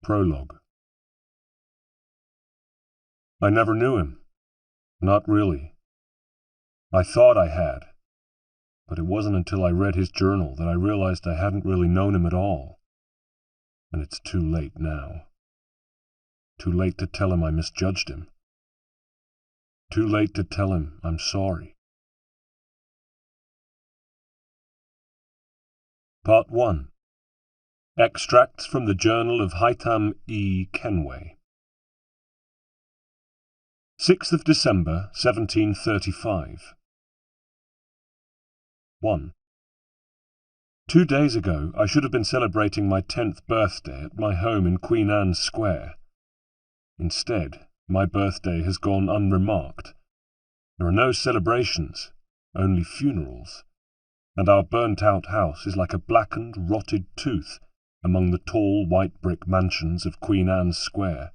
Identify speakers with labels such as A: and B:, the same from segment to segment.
A: Prologue. I never knew him. Not really. I thought I had, but it wasn't until I read his journal that I realized I hadn't really known him at all. And it's too late now. Too late to tell him I misjudged him. Too late to tell him I'm sorry. Part 1. Extracts from the Journal of Hytham E. Kenway. 6th of December, 1735. 1. 2 days ago I should have been celebrating my 10th birthday at my home in Queen Anne's Square. Instead, my birthday has gone unremarked. There are no celebrations, only funerals, and our burnt-out house is like a blackened, rotted tooth among the tall white brick mansions of Queen Anne's Square.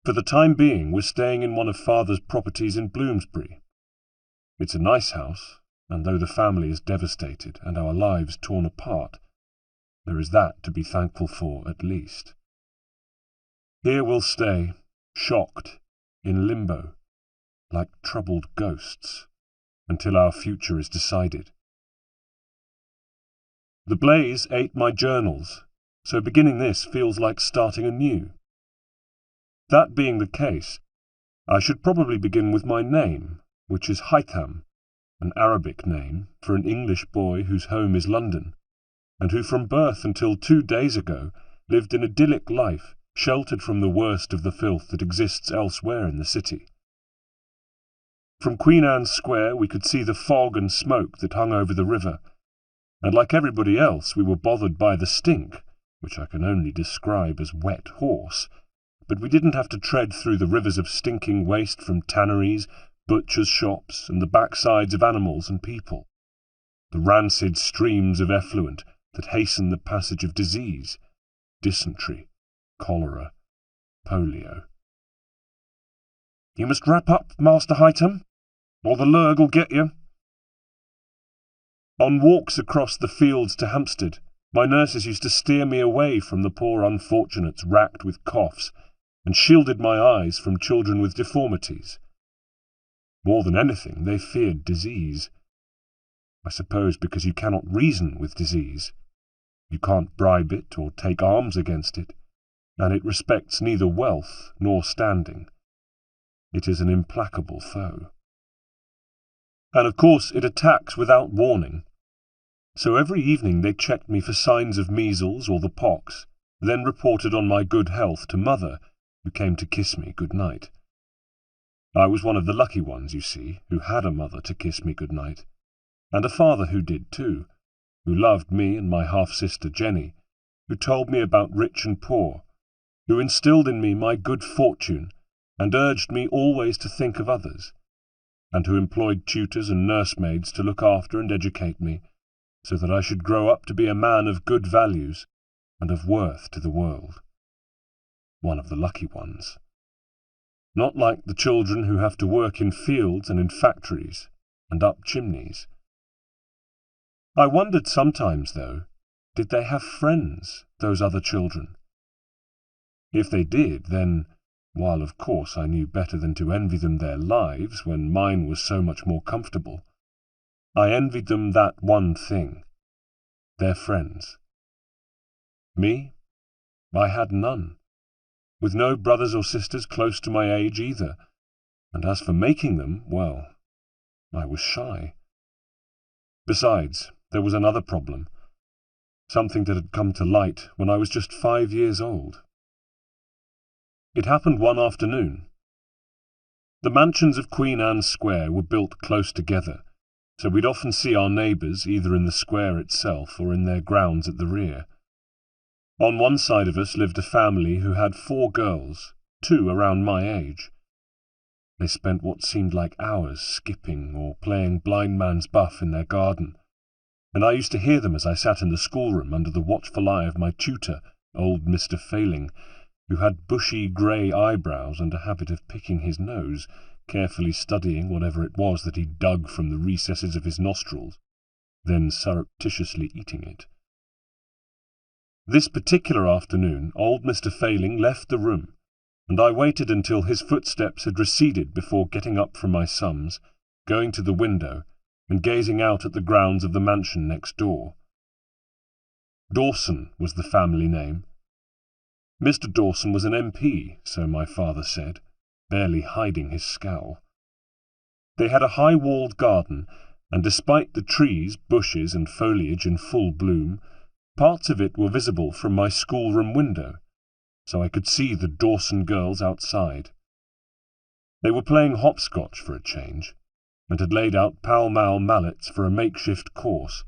A: For the time being, we're staying in one of Father's properties in Bloomsbury. It's a nice house, and though the family is devastated and our lives torn apart, there is that to be thankful for at least. Here we'll stay, shocked, in limbo, like troubled ghosts, until our future is decided. The blaze ate my journals, so beginning this feels like starting anew. That being the case, I should probably begin with my name, which is Hytham, an Arabic name for an English boy whose home is London, and who from birth until 2 days ago lived an idyllic life, sheltered from the worst of the filth that exists elsewhere in the city. From Queen Anne's Square we could see the fog and smoke that hung over the river, and like everybody else we were bothered by the stink, which I can only describe as wet horse, but we didn't have to tread through the rivers of stinking waste from tanneries, butchers' shops, and the backsides of animals and people, the rancid streams of effluent that hasten the passage of disease, dysentery, cholera, polio. "You must wrap up, Master Hytham, or the lurg'll get you." On walks across the fields to Hampstead, my nurses used to steer me away from the poor unfortunates racked with coughs, and shielded my eyes from children with deformities. More than anything, they feared disease. I suppose because you cannot reason with disease. You can't bribe it or take arms against it, and it respects neither wealth nor standing. It is an implacable foe. And of course it attacks without warning. So every evening they checked me for signs of measles or the pox, then reported on my good health to Mother, who came to kiss me good night. I was one of the lucky ones, you see, who had a mother to kiss me good night, and a father who did too, who loved me and my half-sister Jenny, who told me about rich and poor, who instilled in me my good fortune and urged me always to think of others, and who employed tutors and nursemaids to look after and educate me, so that I should grow up to be a man of good values and of worth to the world. One of the lucky ones. Not like the children who have to work in fields and in factories and up chimneys. I wondered sometimes, though, did they have friends, those other children? If they did, then, while of course I knew better than to envy them their lives when mine was so much more comfortable, I envied them that one thing, their friends. Me? I had none, with no brothers or sisters close to my age either, and as for making them, well, I was shy. Besides, there was another problem, something that had come to light when I was just 5 years old. It happened one afternoon. The mansions of Queen Anne's Square were built close together, so we'd often see our neighbours either in the square itself or in their grounds at the rear. On one side of us lived a family who had 4 girls, 2 around my age. They spent what seemed like hours skipping or playing blind man's buff in their garden, and I used to hear them as I sat in the schoolroom under the watchful eye of my tutor, old Mr. Failing, who had bushy grey eyebrows and a habit of picking his nose, carefully studying whatever it was that he dug from the recesses of his nostrils, then surreptitiously eating it. This particular afternoon old Mr. Failing left the room, and I waited until his footsteps had receded before getting up from my sums, going to the window, and gazing out at the grounds of the mansion next door. Dawson was the family name. Mr. Dawson was an MP, so my father said, barely hiding his scowl. They had a high-walled garden, and despite the trees, bushes, and foliage in full bloom, parts of it were visible from my schoolroom window, so I could see the Dawson girls outside. They were playing hopscotch for a change, and had laid out Pall-Mall mallets for a makeshift course,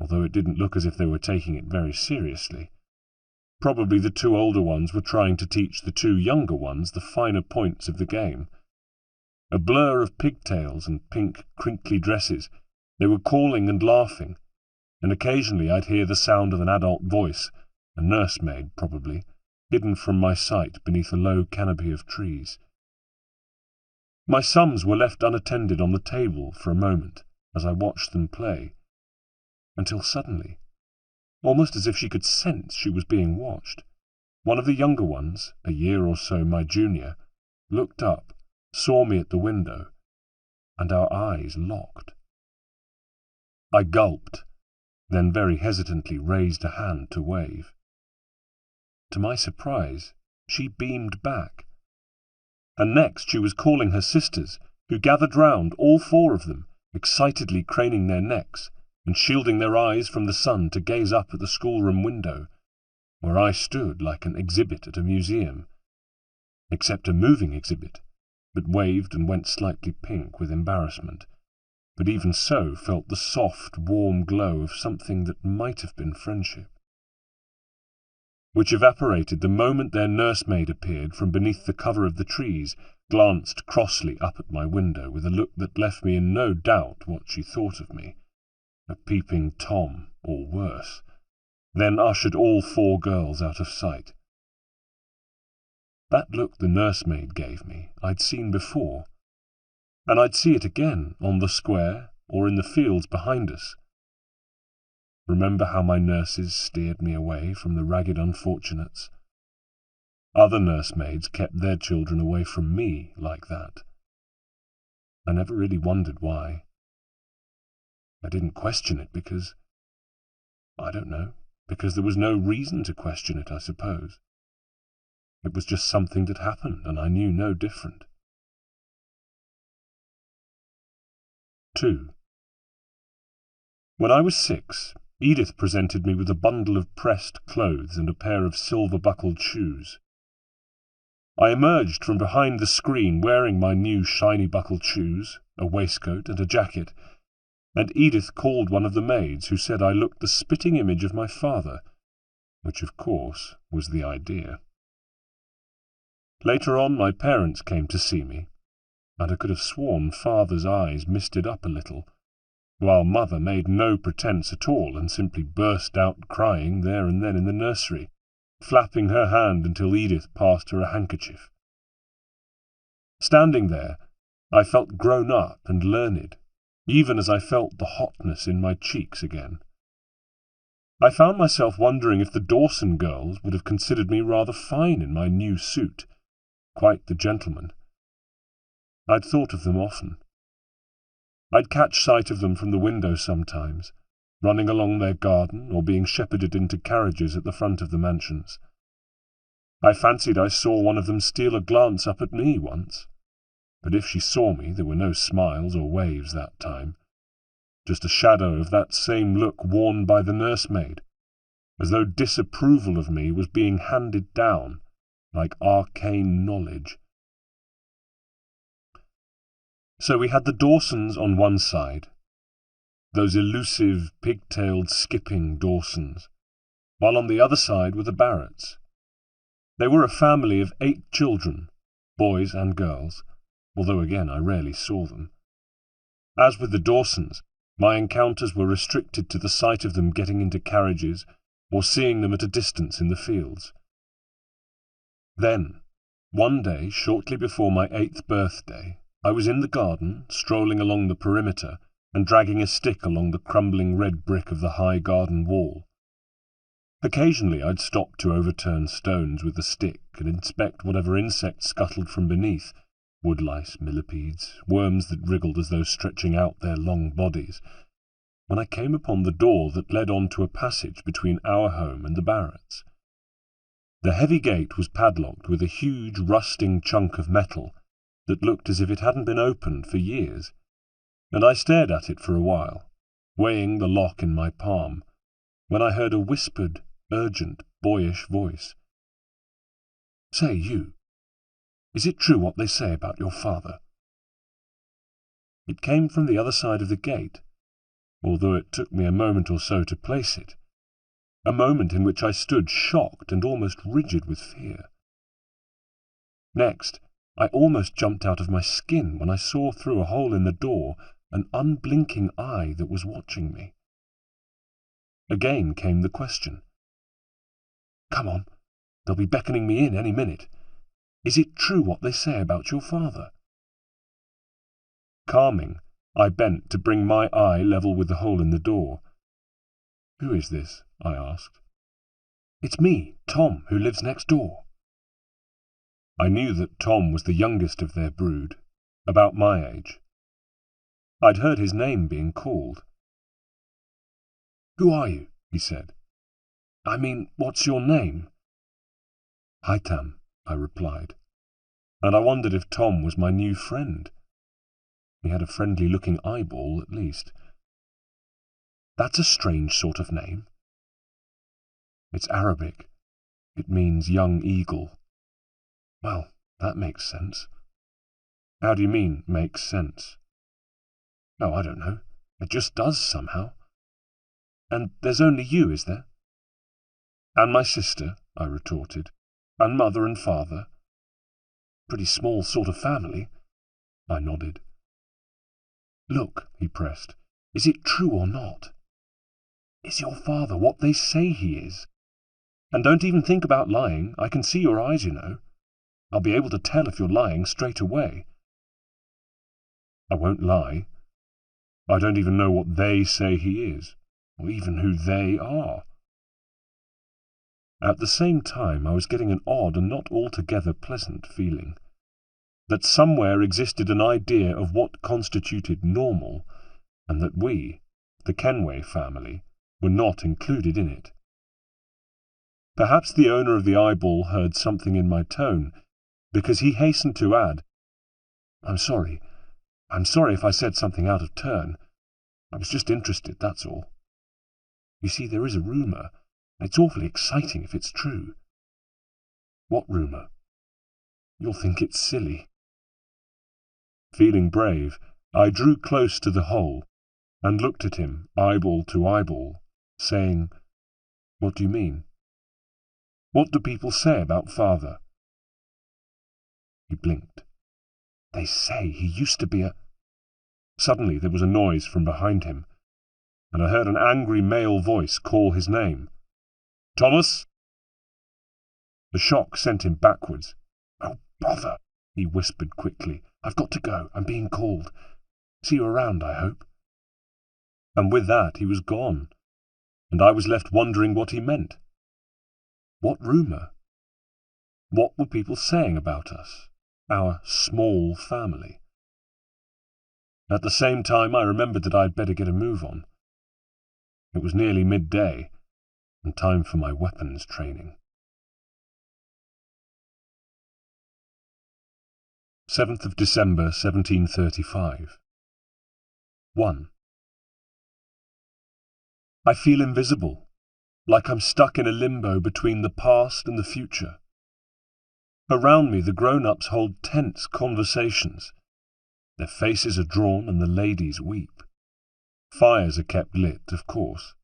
A: although it didn't look as if they were taking it very seriously. Probably the two older ones were trying to teach the two younger ones the finer points of the game. A blur of pigtails and pink, crinkly dresses, they were calling and laughing, and occasionally I'd hear the sound of an adult voice, a nursemaid probably, hidden from my sight beneath a low canopy of trees. My sums were left unattended on the table for a moment as I watched them play, until suddenly, almost as if she could sense she was being watched, one of the younger ones, a year or so my junior, looked up, saw me at the window, and our eyes locked. I gulped, then very hesitantly raised a hand to wave. To my surprise, she beamed back, and next she was calling her sisters, who gathered round, all four of them, excitedly craning their necks, and shielding their eyes from the sun to gaze up at the schoolroom window, where I stood like an exhibit at a museum, except a moving exhibit, that waved and went slightly pink with embarrassment, but even so felt the soft, warm glow of something that might have been friendship, which evaporated the moment their nursemaid appeared from beneath the cover of the trees, glanced crossly up at my window with a look that left me in no doubt what she thought of me, a peeping Tom, or worse, then ushered all four girls out of sight. That look the nursemaid gave me I'd seen before, and I'd see it again on the square or in the fields behind us. Remember how my nurses steered me away from the ragged unfortunates? Other nursemaids kept their children away from me like that. I never really wondered why. I didn't question it because, I don't know, because there was no reason to question it, I suppose. It was just something that happened, and I knew no different. 2. When I was 6, Edith presented me with a bundle of pressed clothes and a pair of silver-buckled shoes. I emerged from behind the screen wearing my new shiny buckled shoes, a waistcoat and a jacket, and Edith called one of the maids, who said I looked the spitting image of my father, which of course was the idea. Later on my parents came to see me, and I could have sworn father's eyes misted up a little, while mother made no pretence at all and simply burst out crying there and then in the nursery, flapping her hand until Edith passed her a handkerchief. Standing there, I felt grown up and learned, even as I felt the hotness in my cheeks again. I found myself wondering if the Dawson girls would have considered me rather fine in my new suit, quite the gentleman. I'd thought of them often. I'd catch sight of them from the window sometimes, running along their garden or being shepherded into carriages at the front of the mansions. I fancied I saw one of them steal a glance up at me once, but if she saw me there were no smiles or waves that time, just a shadow of that same look worn by the nursemaid, as though disapproval of me was being handed down like arcane knowledge. So we had the Dawsons on one side, those elusive, pigtailed, skipping Dawsons, while on the other side were the Barretts. They were a family of 8 children, boys and girls, although again I rarely saw them. As with the Dawsons, my encounters were restricted to the sight of them getting into carriages or seeing them at a distance in the fields. Then, one day shortly before my 8th birthday, I was in the garden, strolling along the perimeter and dragging a stick along the crumbling red brick of the high garden wall. Occasionally I'd stop to overturn stones with a stick and inspect whatever insects scuttled from beneath, woodlice, millipedes, worms that wriggled as though stretching out their long bodies, when I came upon the door that led on to a passage between our home and the Barretts. The heavy gate was padlocked with a huge rusting chunk of metal that looked as if it hadn't been opened for years, and I stared at it for a while, weighing the lock in my palm, when I heard a whispered, urgent, boyish voice. "Say, you, is it true what they say about your father?" It came from the other side of the gate, although it took me a moment or so to place it, a moment in which I stood shocked and almost rigid with fear. Next, I almost jumped out of my skin when I saw through a hole in the door an unblinking eye that was watching me. Again came the question. "Come on, they'll be beckoning me in any minute. Is it true what they say about your father?" Calming, I bent to bring my eye level with the hole in the door. "Who is this?" I asked. "It's me, Tom, who lives next door." I knew that Tom was the youngest of their brood, about my age. I'd heard his name being called. "Who are you?" he said. "I mean, what's your name?" "Hightam," I replied, and I wondered if Tom was my new friend. He had a friendly-looking eyeball, at least. "That's a strange sort of name." "It's Arabic. It means young eagle." "Well, that makes sense." "How do you mean, makes sense?" "Oh, I don't know. It just does somehow." "And there's only you, is there?" "And my sister," I retorted. "And mother and father." "Pretty small sort of family." I nodded. "Look," he pressed, "is it true or not? Is your father what they say he is? And don't even think about lying. I can see your eyes, you know. I'll be able to tell if you're lying straight away." "I won't lie. I don't even know what they say he is, or even who they are." At the same time, I was getting an odd and not altogether pleasant feeling that somewhere existed an idea of what constituted normal, and that we, the Kenway family, were not included in it. Perhaps the owner of the eyeball heard something in my tone, because he hastened to add, I'm sorry if I said something out of turn. I was just interested, that's all. You see, there is a rumour, and it's awfully exciting if it's true." "What rumour?" "You'll think it's silly." Feeling brave, I drew close to the hole and looked at him, eyeball to eyeball, saying, "What do you mean? What do people say about father?" He blinked. "They say he used to be a—" Suddenly there was a noise from behind him, and I heard an angry male voice call his name. "Thomas!" The shock sent him backwards. "Oh, bother!" he whispered quickly. "I've got to go. I'm being called. See you around, I hope." And with that he was gone, and I was left wondering what he meant. What rumour? What were people saying about us, our small family? At the same time, I remembered that I had better get a move on. It was nearly midday, and time for my weapons training. 7th of December, 1735. 1. I feel invisible, like I'm stuck in a limbo between the past and the future. Around me the grown-ups hold tense conversations. Their faces are drawn and the ladies weep. Fires are kept lit, of course.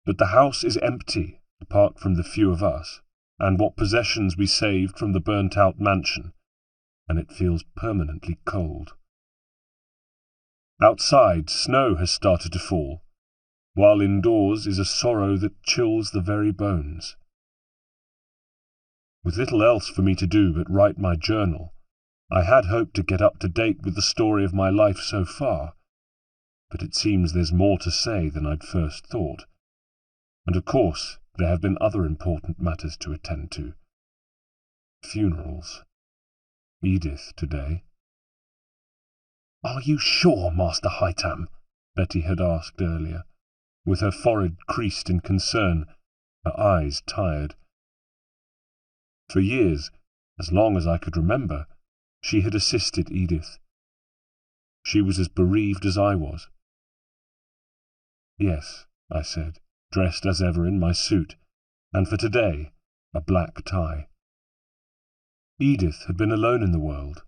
A: But the house is empty, apart from the few of us, and what possessions we saved from the burnt-out mansion, and it feels permanently cold. Outside, snow has started to fall, while indoors is a sorrow that chills the very bones. With little else for me to do but write my journal, I had hoped to get up to date with the story of my life so far, but it seems there's more to say than I'd first thought. And of course, there have been other important matters to attend to. Funerals. Edith today. "Are you sure, Master Hightam?" Betty had asked earlier, with her forehead creased in concern, her eyes tired. For years, as long as I could remember, she had assisted Edith. She was as bereaved as I was. "Yes," I said, dressed as ever in my suit, and for today, a black tie. Edith had been alone in the world,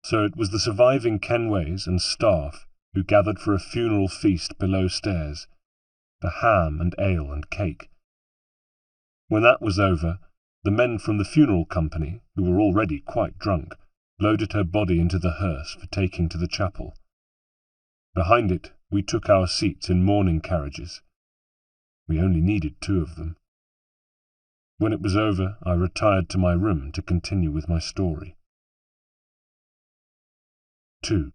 A: so it was the surviving Kenways and staff who gathered for a funeral feast below stairs, for ham and ale and cake. When that was over, the men from the funeral company, who were already quite drunk, loaded her body into the hearse for taking to the chapel. Behind it, we took our seats in mourning carriages. We only needed 2 of them. When it was over, I retired to my room to continue with my story. 2.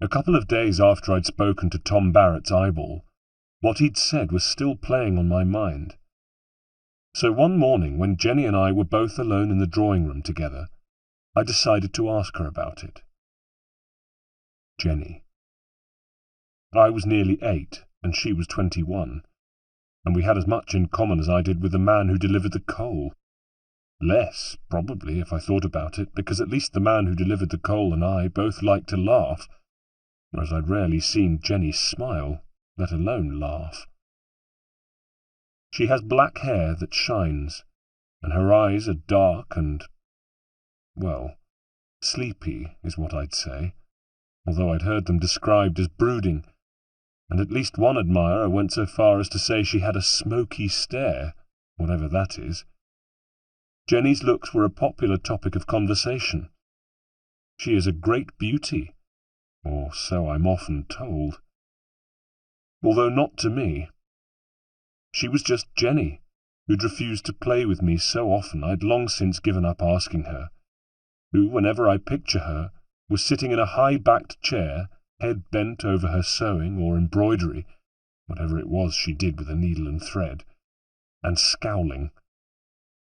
A: A couple of days after I'd spoken to Tom Barrett's eyeball, what he'd said was still playing on my mind. So one morning, when Jenny and I were both alone in the drawing-room together, I decided to ask her about it. Jenny. I was nearly 8, and she was 21, and we had as much in common as I did with the man who delivered the coal. Less, probably, if I thought about it, because at least the man who delivered the coal and I both liked to laugh, whereas I'd rarely seen Jenny smile, let alone laugh. She has black hair that shines, and her eyes are dark and, well, sleepy is what I'd say, although I'd heard them described as brooding, and at least one admirer went so far as to say she had a smoky stare, whatever that is. Jenny's looks were a popular topic of conversation. She is a great beauty, or so I'm often told. Although not to me. She was just Jenny, who'd refused to play with me so often I'd long since given up asking her, who, whenever I picture her, was sitting in a high-backed chair, head bent over her sewing or embroidery, whatever it was she did with a needle and thread, and scowling.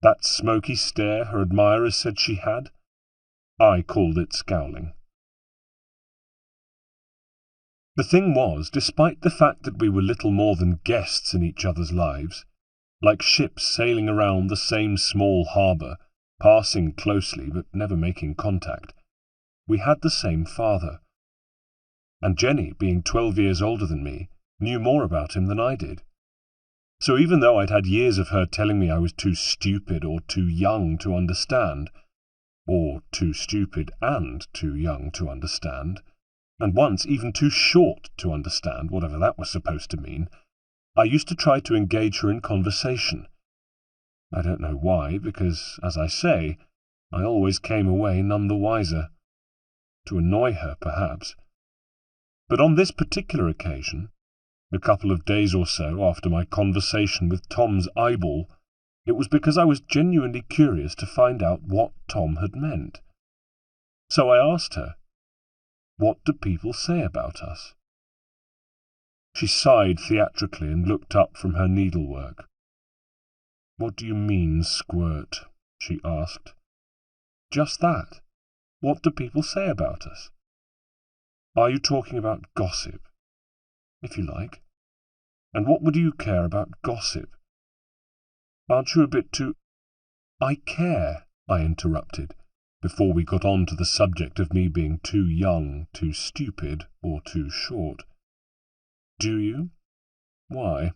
A: That smoky stare her admirers said she had, I called it scowling. The thing was, despite the fact that we were little more than guests in each other's lives, like ships sailing around the same small harbour, passing closely but never making contact, we had the same father. And Jenny, being 12 years older than me, knew more about him than I did. So even though I'd had years of her telling me I was too stupid or too young to understand, or too stupid and too young to understand, and once even too short to understand, whatever that was supposed to mean, I used to try to engage her in conversation. I don't know why, because, as I say, I always came away none the wiser. To annoy her, perhaps. But on this particular occasion, a couple of days or so after my conversation with Tom's eyeball, it was because I was genuinely curious to find out what Tom had meant. So I asked her, "What do people say about us?" She sighed theatrically and looked up from her needlework. "What do you mean, Squirt?" she asked. "Just that. What do people say about us?" "Are you talking about gossip?" "If you like. And what would you care about gossip? Aren't you a bit too—" "I care," I interrupted, before we got on to the subject of me being too young, too stupid, or too short. "Do you? Why?"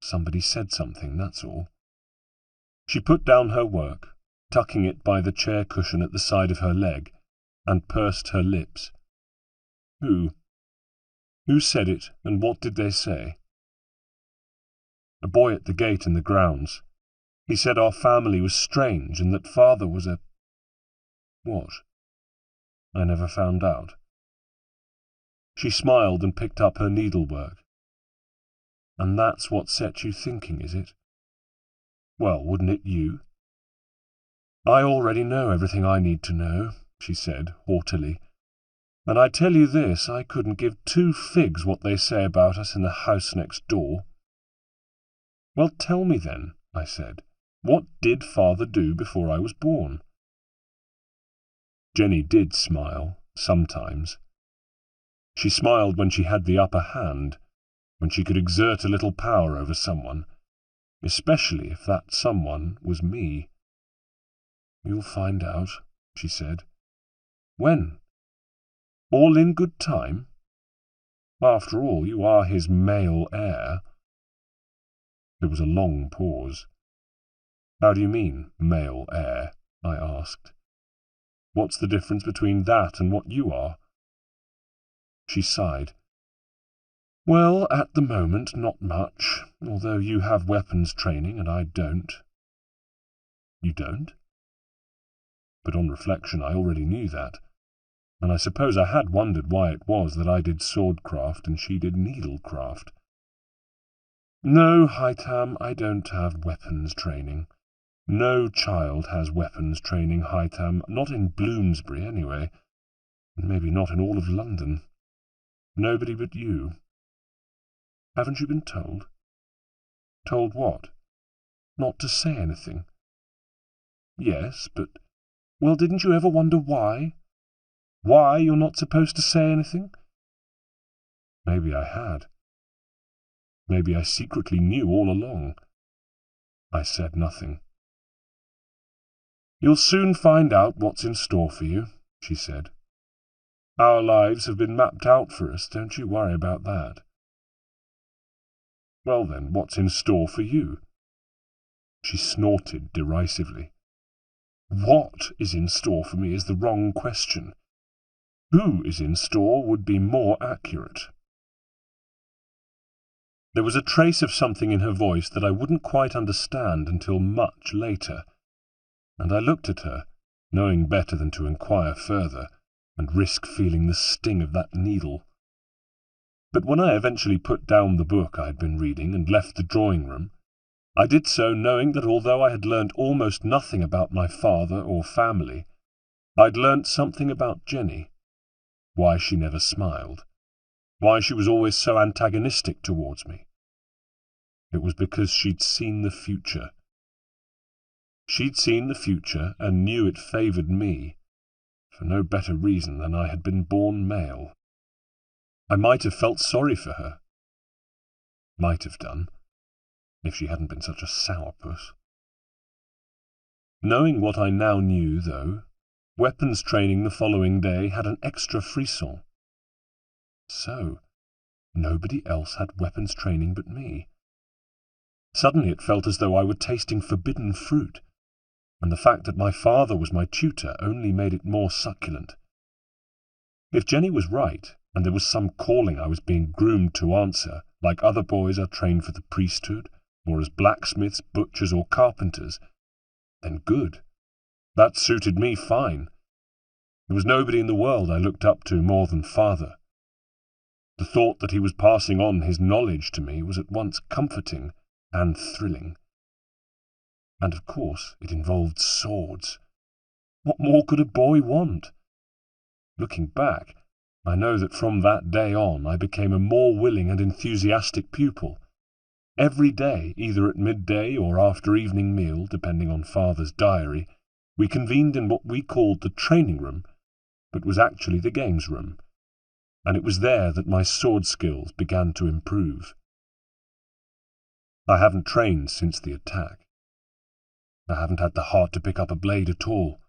A: "Somebody said something, that's all." She put down her work, tucking it by the chair cushion at the side of her leg, and pursed her lips. "Who? Who said it, and what did they say?" "A boy at the gate in the grounds. He said our family was strange and that father was a—" "What?" "I never found out." She smiled and picked up her needlework. "And that's what set you thinking, is it?" "Well, wouldn't it you?" "I already know everything I need to know," she said haughtily. And I tell you this, I couldn't give two figs what they say about us in the house next door. Well, tell me then, I said, what did father do before I was born? Jenny did smile, sometimes. She smiled when she had the upper hand, when she could exert a little power over someone, especially if that someone was me. You'll find out, she said. When? All in good time? After all, you are his male heir. There was a long pause. How do you mean, male heir? I asked. What's the difference between that and what you are? She sighed. Well, at the moment, not much, although you have weapons training and I don't. You don't? But on reflection I already knew that, and I suppose I had wondered why it was that I did swordcraft and she did needlecraft. No, Hightam, I don't have weapons training. No child has weapons training, Hightam, not in Bloomsbury anyway, and maybe not in all of London. Nobody but you. Haven't you been told? Told what? Not to say anything. Yes, but... Well, didn't you ever wonder why? Why you're not supposed to say anything? Maybe I had. Maybe I secretly knew all along. I said nothing. You'll soon find out what's in store for you, she said. Our lives have been mapped out for us, don't you worry about that. Well then, what's in store for you? She snorted derisively. What is in store for me is the wrong question. Who is in store would be more accurate. There was a trace of something in her voice that I wouldn't quite understand until much later, and I looked at her, knowing better than to inquire further, and risk feeling the sting of that needle. But when I eventually put down the book I had been reading and left the drawing-room, I did so knowing that although I had learnt almost nothing about my father or family, I'd learnt something about Jenny, why she never smiled, why she was always so antagonistic towards me. It was because she'd seen the future. She'd seen the future and knew it favoured me, for no better reason than I had been born male. I might have felt sorry for her. Might have done, if she hadn't been such a sourpuss. Knowing what I now knew, though, weapons training the following day had an extra frisson. So, nobody else had weapons training but me. Suddenly it felt as though I were tasting forbidden fruit, and the fact that my father was my tutor only made it more succulent. If Jenny was right, and there was some calling I was being groomed to answer, like other boys are trained for the priesthood, or as blacksmiths, butchers, or carpenters, then good. That suited me fine. There was nobody in the world I looked up to more than father. The thought that he was passing on his knowledge to me was at once comforting and thrilling. And of course it involved swords. What more could a boy want? Looking back, I know that from that day on I became a more willing and enthusiastic pupil. Every day, either at midday or after evening meal, depending on father's diary, we convened in what we called the training room, but was actually the games room, and it was there that my sword skills began to improve. I haven't trained since the attack. I haven't had the heart to pick up a blade at all,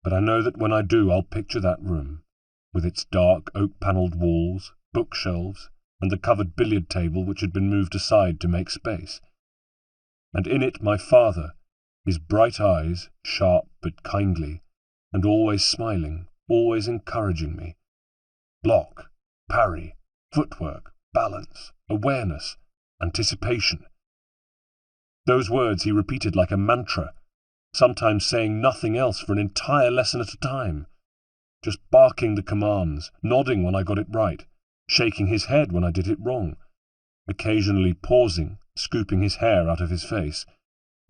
A: but I know that when I do I'll picture that room, with its dark oak-panelled walls, bookshelves, and the covered billiard table which had been moved aside to make space. And in it my father, his bright eyes, sharp but kindly, and always smiling, always encouraging me. Block, parry, footwork, balance, awareness, anticipation. Those words he repeated like a mantra, sometimes saying nothing else for an entire lesson at a time, just barking the commands, nodding when I got it right, shaking his head when I did it wrong, occasionally pausing, scooping his hair out of his face,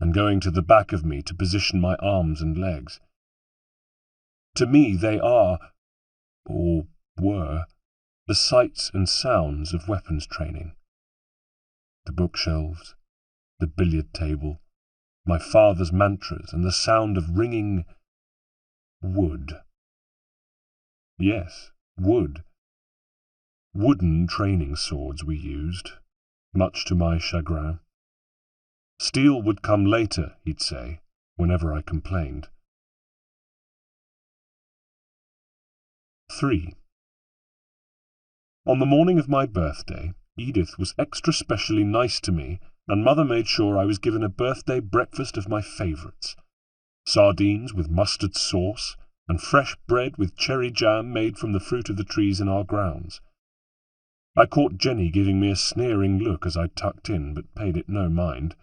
A: and going to the back of me to position my arms and legs. To me they are, or were, the sights and sounds of weapons training. The bookshelves, the billiard table, my father's mantras, and the sound of ringing wood. Yes, wood. Wooden training swords we used, much to my chagrin. Steel would come later, he'd say, whenever I complained. 3. On the morning of my birthday, Edith was extra specially nice to me, and Mother made sure I was given a birthday breakfast of my favourites: sardines with mustard sauce, and fresh bread with cherry jam made from the fruit of the trees in our grounds. I caught Jenny giving me a sneering look as I tucked in, but paid it no mind.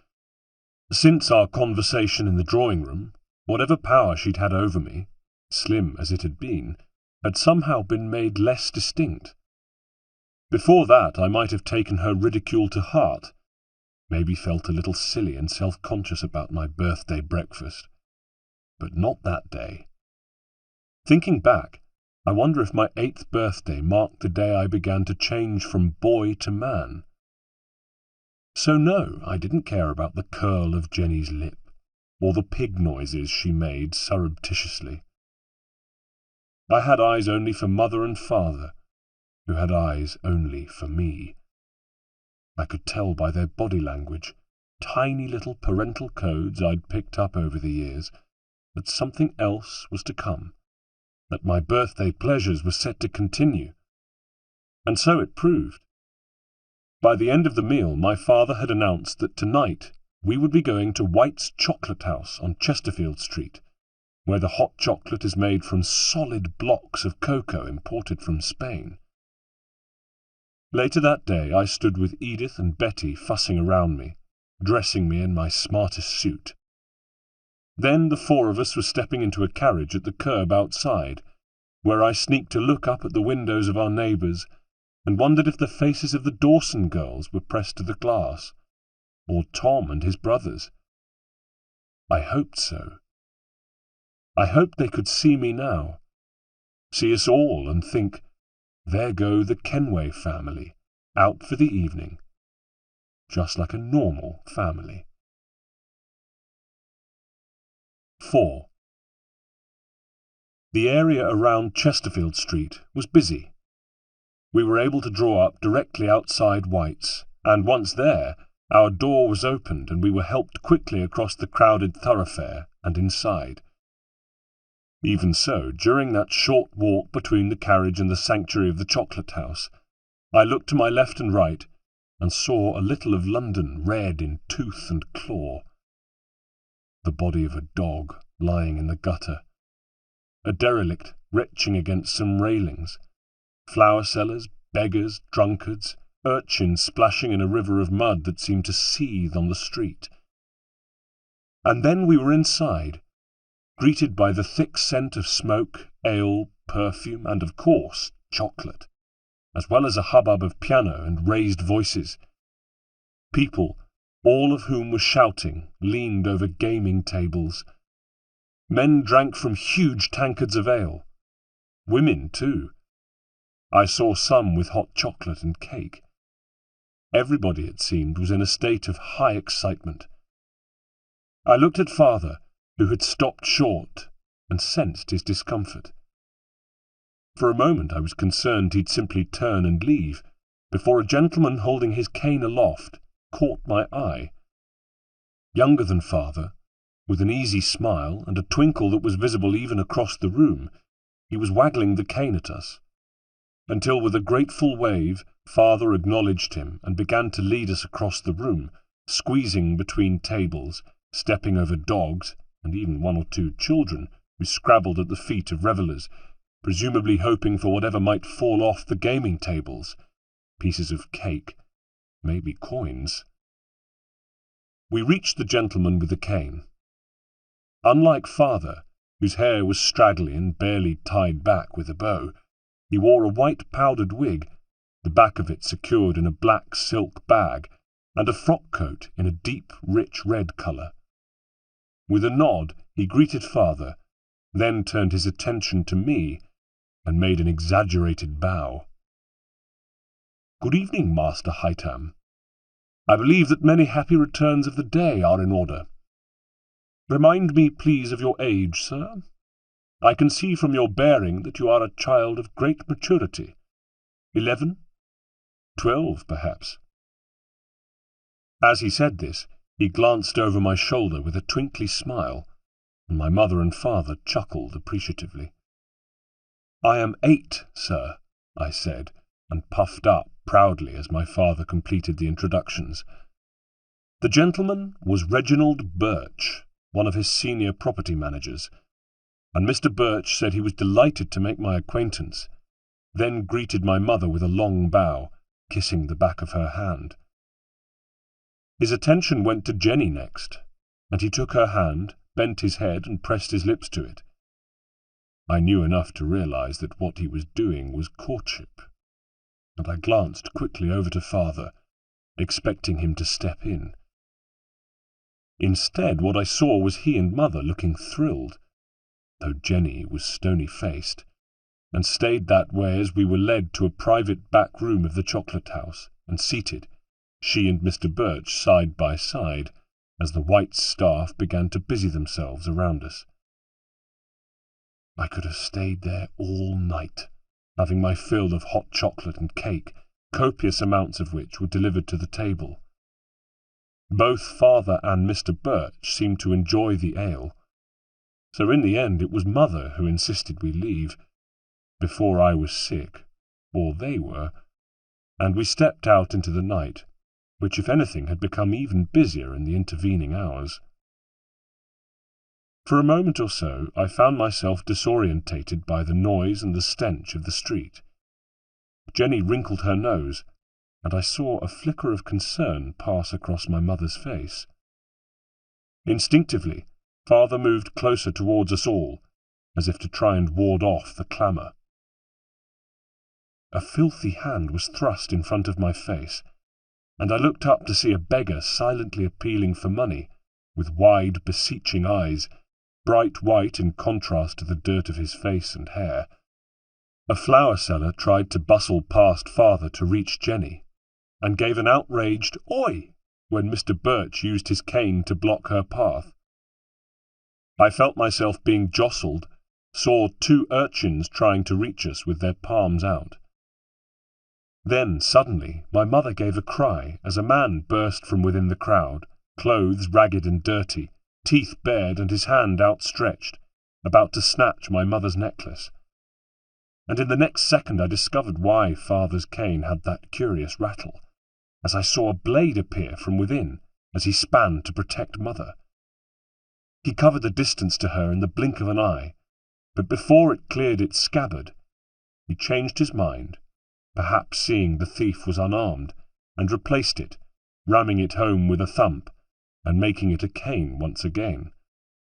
A: Since our conversation in the drawing-room, whatever power she'd had over me, slim as it had somehow been made less distinct. Before that I might have taken her ridicule to heart, maybe felt a little silly and self-conscious about my birthday breakfast. But not that day. Thinking back, I wonder if my 8th birthday marked the day I began to change from boy to man. So no, I didn't care about the curl of Jenny's lip, or the pig noises she made surreptitiously. I had eyes only for Mother and Father, who had eyes only for me. I could tell by their body language, tiny little parental codes I'd picked up over the years, that something else was to come, that my birthday pleasures were set to continue. And so it proved. By the end of the meal, my father had announced that tonight we would be going to White's Chocolate House on Chesterfield Street, where the hot chocolate is made from solid blocks of cocoa imported from Spain. Later that day I stood with Edith and Betty fussing around me, dressing me in my smartest suit. Then the 4 of us were stepping into a carriage at the curb outside, where I sneaked to look up at the windows of our neighbours and wondered if the faces of the Dawson girls were pressed to the glass, or Tom and his brothers. I hoped so. I hoped they could see me now, see us all and think, there go the Kenway family, out for the evening, just like a normal family. 4. The area around Chesterfield Street was busy. We were able to draw up directly outside White's, and once there, our door was opened and we were helped quickly across the crowded thoroughfare and inside. Even so, during that short walk between the carriage and the sanctuary of the chocolate house, I looked to my left and right and saw a little of London red in tooth and claw. The body of a dog lying in the gutter, a derelict retching against some railings, flower sellers, beggars, drunkards, urchins splashing in a river of mud that seemed to seethe on the street. And then we were inside, greeted by the thick scent of smoke, ale, perfume, and, of course, chocolate, as well as a hubbub of piano and raised voices. People, all of whom were shouting, leaned over gaming tables. Men drank from huge tankards of ale. Women, too. I saw some with hot chocolate and cake. Everybody, it seemed, was in a state of high excitement. I looked at Father, who had stopped short, and sensed his discomfort. For a moment I was concerned he'd simply turn and leave, before a gentleman holding his cane aloft caught my eye. Younger than Father, with an easy smile and a twinkle that was visible even across the room, he was waggling the cane at us, until with a grateful wave Father acknowledged him and began to lead us across the room, squeezing between tables, stepping over dogs, and even 1 or 2 children who scrabbled at the feet of revellers, presumably hoping for whatever might fall off the gaming tables, pieces of cake, maybe coins. We reached the gentleman with the cane. Unlike Father, whose hair was straggly and barely tied back with a bow, he wore a white powdered wig, the back of it secured in a black silk bag, and a frock coat in a deep, rich red colour. With a nod he greeted Father, then turned his attention to me, and made an exaggerated bow. "Good evening, Master Hightam. I believe that many happy returns of the day are in order. Remind me, please, of your age, sir. I can see from your bearing that you are a child of great maturity. 11? 12, perhaps." As he said this, he glanced over my shoulder with a twinkly smile, and my mother and father chuckled appreciatively. "I am 8, sir," I said, and puffed up proudly as my father completed the introductions. The gentleman was Reginald Birch, one of his senior property managers, and Mr. Birch said he was delighted to make my acquaintance, then greeted my mother with a long bow, kissing the back of her hand. His attention went to Jenny next, and he took her hand, bent his head, and pressed his lips to it. I knew enough to realize that what he was doing was courtship, and I glanced quickly over to father, expecting him to step in. Instead, what I saw was he and mother looking thrilled, though Jenny was stony-faced, and stayed that way as we were led to a private back room of the chocolate house, and seated, she and Mr. Birch side by side, as the white staff began to busy themselves around us. I could have stayed there all night, having my fill of hot chocolate and cake, copious amounts of which were delivered to the table. Both father and Mr. Birch seemed to enjoy the ale, so in the end it was mother who insisted we leave, before I was sick, or they were, and we stepped out into the night, which if anything had become even busier in the intervening hours. For a moment or so I found myself disorientated by the noise and the stench of the street. Jenny wrinkled her nose, and I saw a flicker of concern pass across my mother's face. Instinctively, father moved closer towards us all, as if to try and ward off the clamour. A filthy hand was thrust in front of my face, and I looked up to see a beggar silently appealing for money, with wide, beseeching eyes, bright white in contrast to the dirt of his face and hair. A flower seller tried to bustle past father to reach Jenny, and gave an outraged "Oi!" when Mr. Birch used his cane to block her path. I felt myself being jostled, saw 2 urchins trying to reach us with their palms out. Then, suddenly, my mother gave a cry as a man burst from within the crowd, clothes ragged and dirty, teeth bared and his hand outstretched, about to snatch my mother's necklace. And in the next second I discovered why father's cane had that curious rattle, as I saw a blade appear from within as he span to protect mother. He covered the distance to her in the blink of an eye, but before it cleared its scabbard, he changed his mind, perhaps seeing the thief was unarmed, and replaced it, ramming it home with a thump, and making it a cane once again,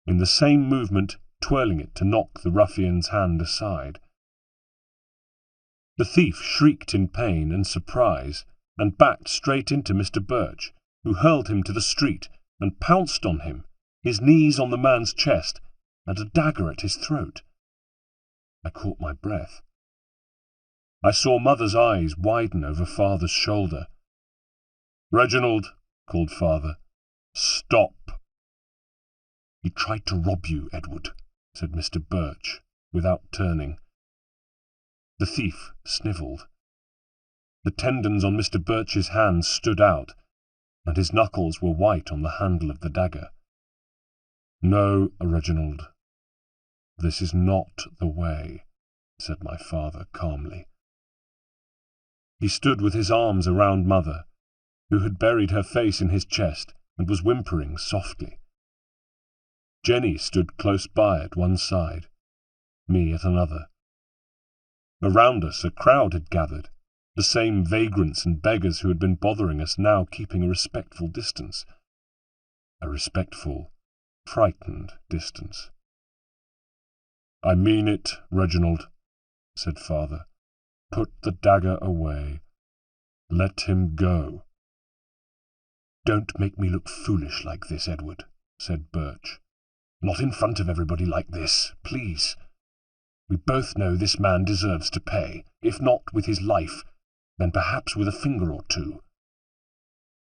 A: in the same movement twirling it to knock the ruffian's hand aside. The thief shrieked in pain and surprise, and backed straight into Mr. Birch, who hurled him to the street and pounced on him, his knees on the man's chest, and a dagger at his throat. I caught my breath. I saw mother's eyes widen over father's shoulder. "Reginald," called father, "stop." "He tried to rob you, Edward," said Mr. Birch, without turning. The thief snivelled. The tendons on Mr. Birch's hands stood out, and his knuckles were white on the handle of the dagger. "No, Reginald, this is not the way," said my father calmly. He stood with his arms around mother, who had buried her face in his chest and was whimpering softly. Jenny stood close by at one side, me at another. Around us a crowd had gathered, the same vagrants and beggars who had been bothering us now keeping a respectful distance. A respectful, frightened distance. "I mean it, Reginald," said father. "Put the dagger away. Let him go." "Don't make me look foolish like this, Edward," said Birch. "Not in front of everybody like this, please." We both know this man deserves to pay, if not with his life, then perhaps with a finger or two.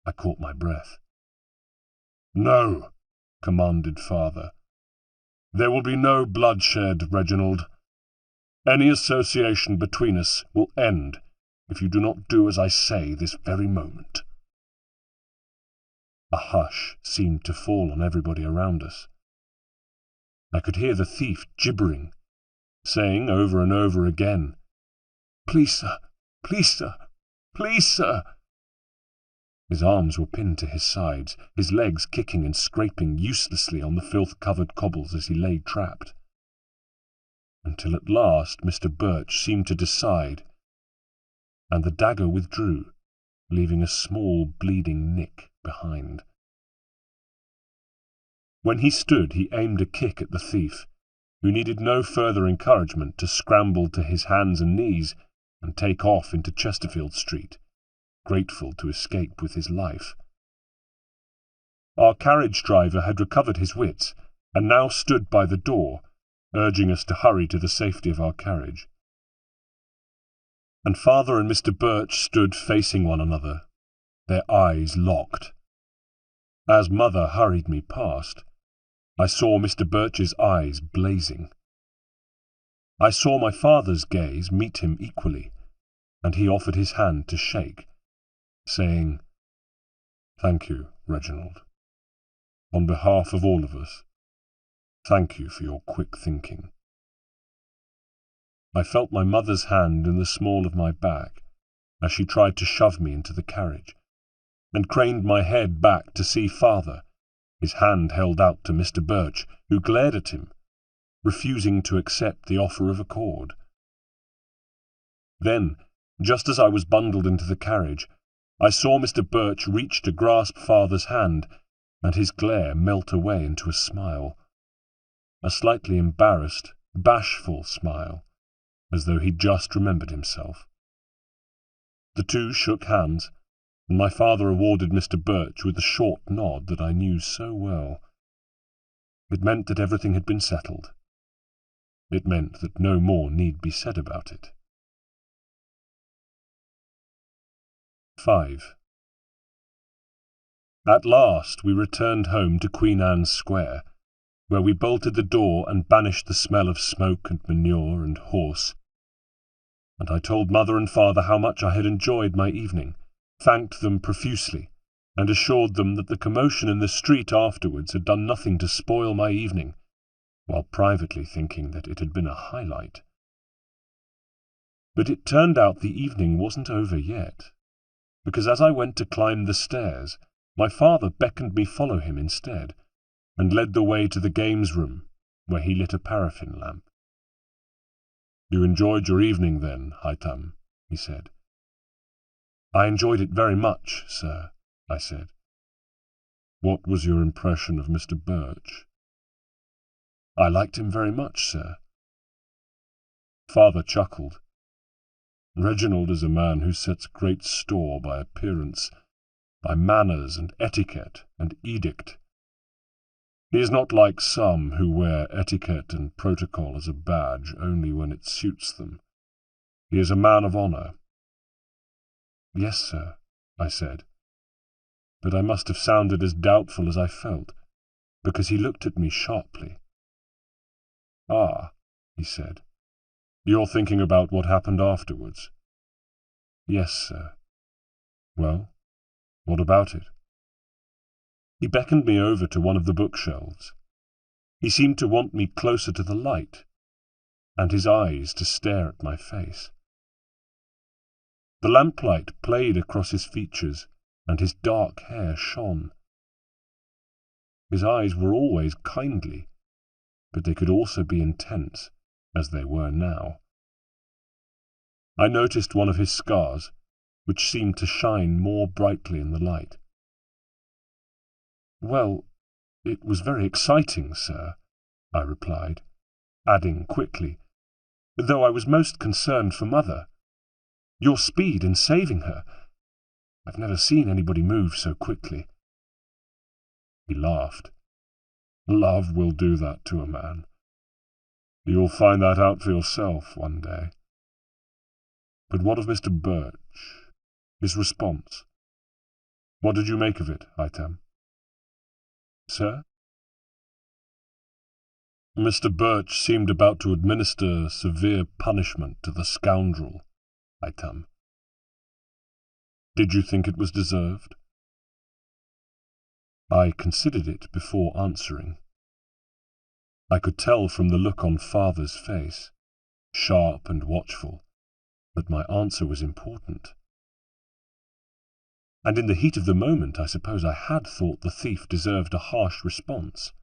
A: I caught my breath. No, commanded father. There will be no bloodshed, Reginald. Any association between us will end if you do not do as I say this very moment. A hush seemed to fall on everybody around us. I could hear the thief gibbering, saying over and over again, "Please, sir, please, sir, please, sir." His arms were pinned to his sides, his legs kicking and scraping uselessly on the filth-covered cobbles as he lay trapped. Until at last Mr. Birch seemed to decide, and the dagger withdrew, leaving a small bleeding nick behind. When he stood, he aimed a kick at the thief, who needed no further encouragement to scramble to his hands and knees and take off into Chesterfield Street, grateful to escape with his life. Our carriage driver had recovered his wits, and now stood by the door, urging us to hurry to the safety of our carriage. And father and Mr. Birch stood facing one another, their eyes locked. As mother hurried me past, I saw Mr. Birch's eyes blazing. I saw my father's gaze meet him equally, and he offered his hand to shake, saying, "Thank you, Reginald. On behalf of all of us, thank you for your quick thinking." I felt my mother's hand in the small of my back as she tried to shove me into the carriage, and craned my head back to see father, his hand held out to Mr. Birch, who glared at him, refusing to accept the offer of accord. Then, just as I was bundled into the carriage, I saw Mr. Birch reach to grasp father's hand, and his glare melt away into a smile, a slightly embarrassed, bashful smile, as though he'd just remembered himself. The two shook hands, and my father awarded Mr. Birch with the short nod that I knew so well. It meant that everything had been settled. It meant that no more need be said about it. 5. At last we returned home to Queen Anne's Square, where we bolted the door and banished the smell of smoke and manure and horse. And I told mother and father how much I had enjoyed my evening, thanked them profusely, and assured them that the commotion in the street afterwards had done nothing to spoil my evening, while privately thinking that it had been a highlight. But it turned out the evening wasn't over yet, because as I went to climb the stairs, my father beckoned me follow him instead, and led the way to the games room, where he lit a paraffin lamp. "You enjoyed your evening then, Haitham?" he said. "I enjoyed it very much, sir," I said. "What was your impression of Mr. Birch?" "I liked him very much, sir." Father chuckled. "Reginald is a man who sets great store by appearance, by manners and etiquette and edict. He is not like some who wear etiquette and protocol as a badge only when it suits them. He is a man of honour." "Yes, sir," I said, but I must have sounded as doubtful as I felt, because he looked at me sharply. "Ah," he said, "you're thinking about what happened afterwards?" "Yes, sir." "Well, what about it?" He beckoned me over to one of the bookshelves. He seemed to want me closer to the light, and his eyes to stare at my face. The lamplight played across his features, and his dark hair shone. His eyes were always kindly, but they could also be intense, as they were now. I noticed one of his scars, which seemed to shine more brightly in the light. "Well, it was very exciting, sir," I replied, adding quickly, "though I was most concerned for Mother. Your speed in saving her. I've never seen anybody move so quickly." He laughed. "Love will do that to a man. You'll find that out for yourself one day. But what of Mr. Birch? His response? What did you make of it, Item? Sir? Mr. Birch seemed about to administer severe punishment to the scoundrel, Item. Did you think it was deserved? I considered it before answering. I could tell from the look on Father's face, sharp and watchful, that my answer was important. And in the heat of the moment, I suppose I had thought the thief deserved a harsh response.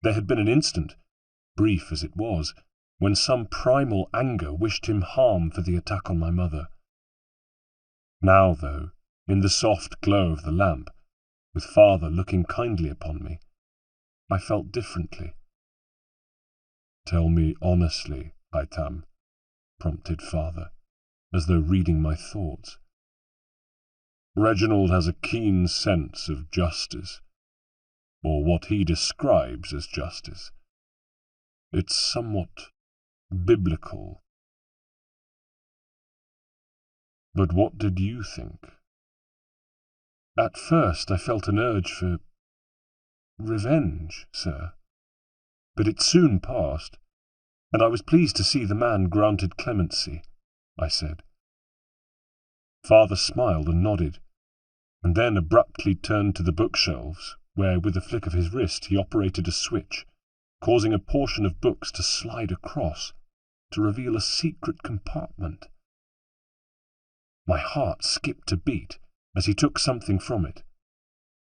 A: There had been an instant, brief as it was, when some primal anger wished him harm for the attack on my mother. Now, though, in the soft glow of the lamp, with Father looking kindly upon me, I felt differently. Tell me honestly, Itam, prompted Father, as though reading my thoughts. Reginald has a keen sense of justice, or what he describes as justice. It's somewhat biblical. But what did you think? At first I felt an urge for revenge, sir, but it soon passed, and I was pleased to see the man granted clemency, I said. Father smiled and nodded, and then abruptly turned to the bookshelves, where with a flick of his wrist he operated a switch, causing a portion of books to slide across, to reveal a secret compartment. My heart skipped a beat as he took something from it,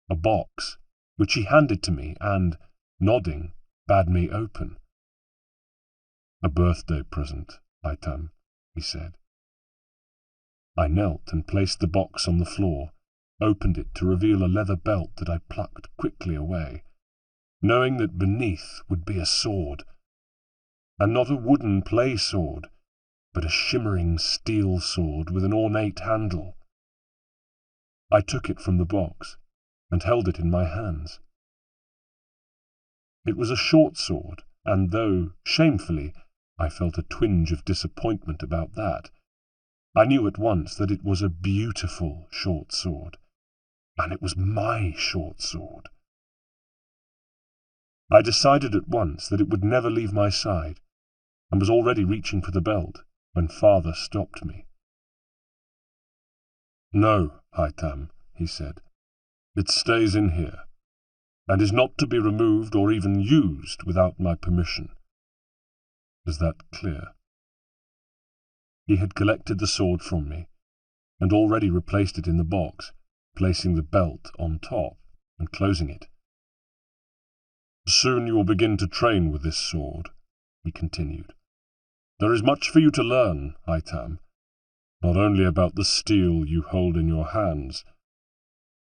A: a box, which he handed to me and, nodding, bade me open. A birthday present, Itam, he said. I knelt and placed the box on the floor, opened it to reveal a leather belt that I plucked quickly away, knowing that beneath would be a sword, and not a wooden play sword, but a shimmering steel sword with an ornate handle. I took it from the box and held it in my hands. It was a short sword, and though, shamefully, I felt a twinge of disappointment about that, I knew at once that it was a beautiful short sword, and it was my short sword. I decided at once that it would never leave my side, and was already reaching for the belt when Father stopped me. No, Itam, he said. It stays in here, and is not to be removed or even used without my permission. Is that clear? He had collected the sword from me, and already replaced it in the box, placing the belt on top and closing it. Soon you will begin to train with this sword, he continued. There is much for you to learn, Itam, not only about the steel you hold in your hands,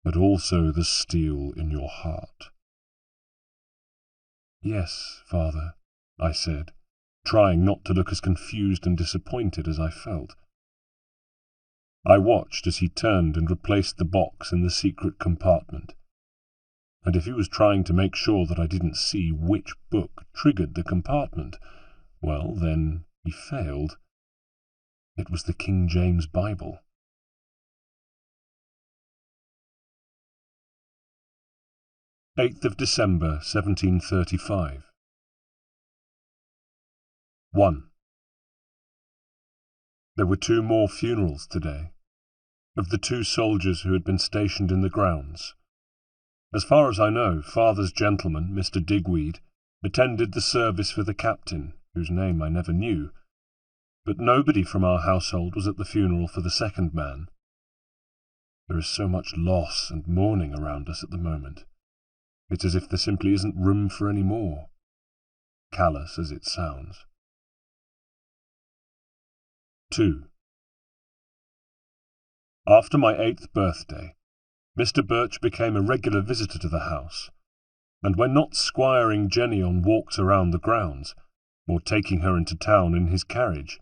A: but also the steel in your heart. Yes, Father, I said, trying not to look as confused and disappointed as I felt. I watched as he turned and replaced the box in the secret compartment, and if he was trying to make sure that I didn't see which book triggered the compartment, well, then he failed. It was the King James Bible. December 1735. 1. There were 2 more funerals today, of the 2 soldiers who had been stationed in the grounds. As far as I know, Father's gentleman, Mr. Digweed, attended the service for the captain, whose name I never knew, but nobody from our household was at the funeral for the second man. There is so much loss and mourning around us at the moment. It's as if there simply isn't room for any more, callous as it sounds. 2. After my 8th birthday, Mr. Birch became a regular visitor to the house, and when not squiring Jenny on walks around the grounds, or taking her into town in his carriage,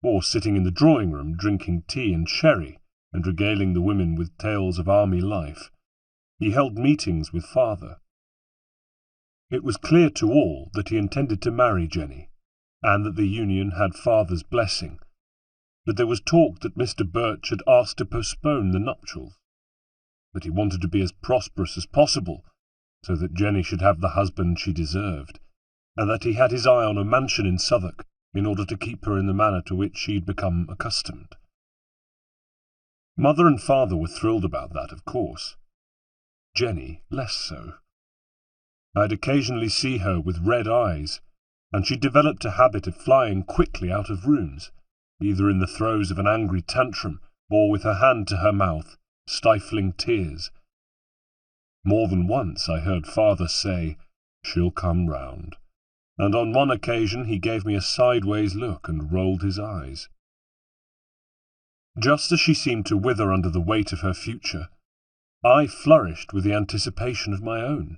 A: or sitting in the drawing-room drinking tea and sherry and regaling the women with tales of army life, he held meetings with Father. It was clear to all that he intended to marry Jenny, and that the union had Father's blessing, but there was talk that Mr. Birch had asked to postpone the nuptials, that he wanted to be as prosperous as possible, so that Jenny should have the husband she deserved, and that he had his eye on a mansion in Southwark in order to keep her in the manner to which she had become accustomed. Mother and Father were thrilled about that, of course. Jenny less so. I'd occasionally see her with red eyes, and she developed a habit of flying quickly out of rooms, either in the throes of an angry tantrum or with her hand to her mouth, stifling tears. More than once I heard Father say, "She'll come round," and on one occasion he gave me a sideways look and rolled his eyes. Just as she seemed to wither under the weight of her future, I flourished with the anticipation of my own.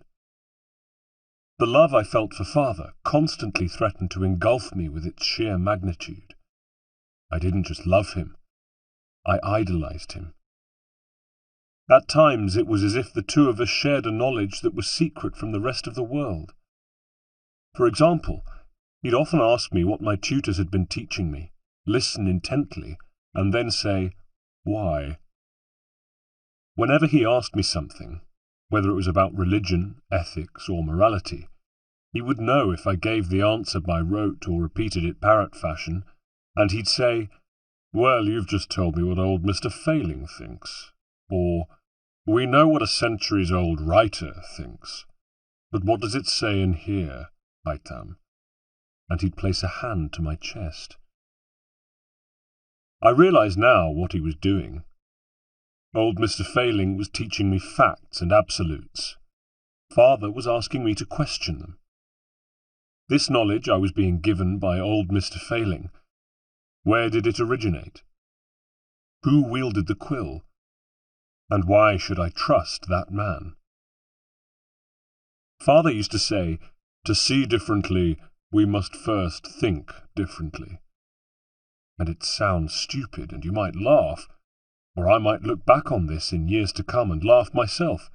A: The love I felt for Father constantly threatened to engulf me with its sheer magnitude. I didn't just love him, I idolized him. At times it was as if the two of us shared a knowledge that was secret from the rest of the world. For example, he'd often ask me what my tutors had been teaching me, listen intently, and then say, "Why?" Whenever he asked me something, whether it was about religion, ethics, or morality, he would know if I gave the answer by rote or repeated it parrot fashion, and he'd say, "Well, you've just told me what old Mr. Failing thinks," or, "We know what a centuries-old writer thinks, but what does it say in here, Haitham?" And he'd place a hand to my chest. I realize now what he was doing. Old Mr. Failing was teaching me facts and absolutes. Father was asking me to question them. This knowledge I was being given by old Mr. Failing. Where did it originate? Who wielded the quill? And why should I trust that man? Father used to say, "To see differently, we must first think differently." And it sounds stupid, and you might laugh, or I might look back on this in years to come and laugh myself,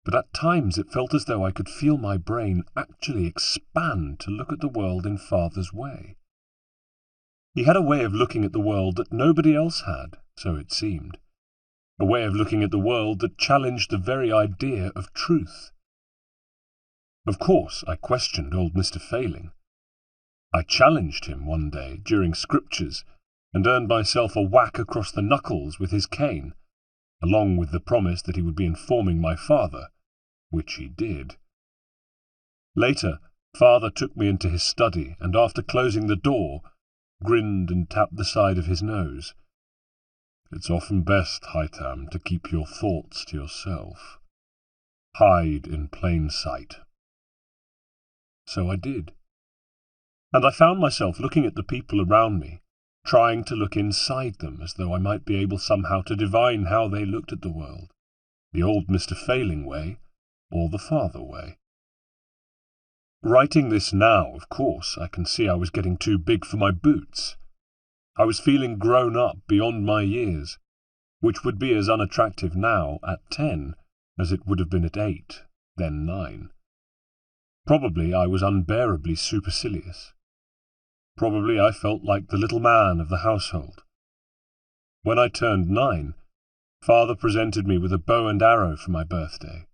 A: but at times it felt as though I could feel my brain actually expand to look at the world in Father's way. He had a way of looking at the world that nobody else had, so it seemed. A way of looking at the world that challenged the very idea of truth. Of course, I questioned old Mr. Failing. I challenged him one day during scriptures, and earned myself a whack across the knuckles with his cane, along with the promise that he would be informing my father, which he did. Later, Father took me into his study, and after closing the door, grinned and tapped the side of his nose. "It's often best, Haitham, to keep your thoughts to yourself. Hide in plain sight." So I did. And I found myself looking at the people around me, trying to look inside them as though I might be able somehow to divine how they looked at the world, the old Mr. Failing way or the Father way. Writing this now, of course, I can see I was getting too big for my boots. I was feeling grown up beyond my years, which would be as unattractive now at 10 as it would have been at 8, then 9. Probably I was unbearably supercilious. Probably I felt like the little man of the household. When I turned 9, Father presented me with a bow and arrow for my birthday,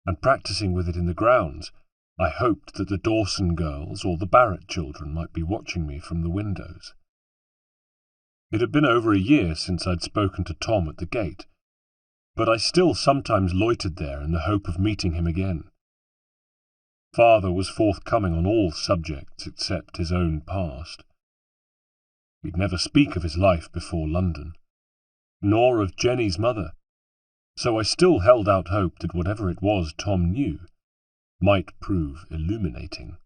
A: and practicing with it in the grounds, I hoped that the Dawson girls or the Barrett children might be watching me from the windows. It had been over a year since I'd spoken to Tom at the gate, but I still sometimes loitered there in the hope of meeting him again. Father was forthcoming on all subjects except his own past. He'd never speak of his life before London, nor of Jenny's mother, so I still held out hope that whatever it was Tom knew might prove illuminating.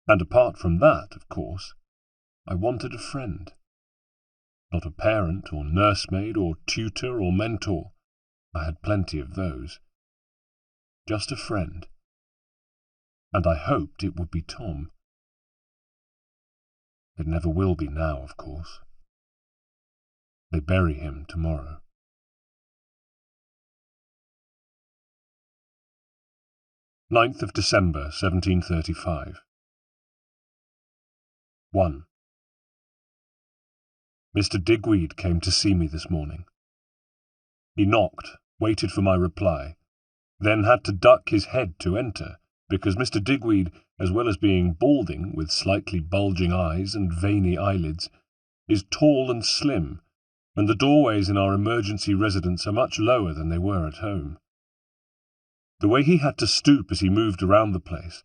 A: And apart from that, of course, I wanted a friend. Not a parent or nursemaid or tutor or mentor. I had plenty of those. Just a friend. And I hoped it would be Tom. It never will be now, of course. They bury him tomorrow. 9th of December, 1735. 1. Mr. Digweed came to see me this morning. He knocked, waited for my reply, then had to duck his head to enter, because Mr. Digweed, as well as being balding, with slightly bulging eyes and veiny eyelids, is tall and slim, and the doorways in our emergency residence are much lower than they were at home. The way he had to stoop as he moved around the place,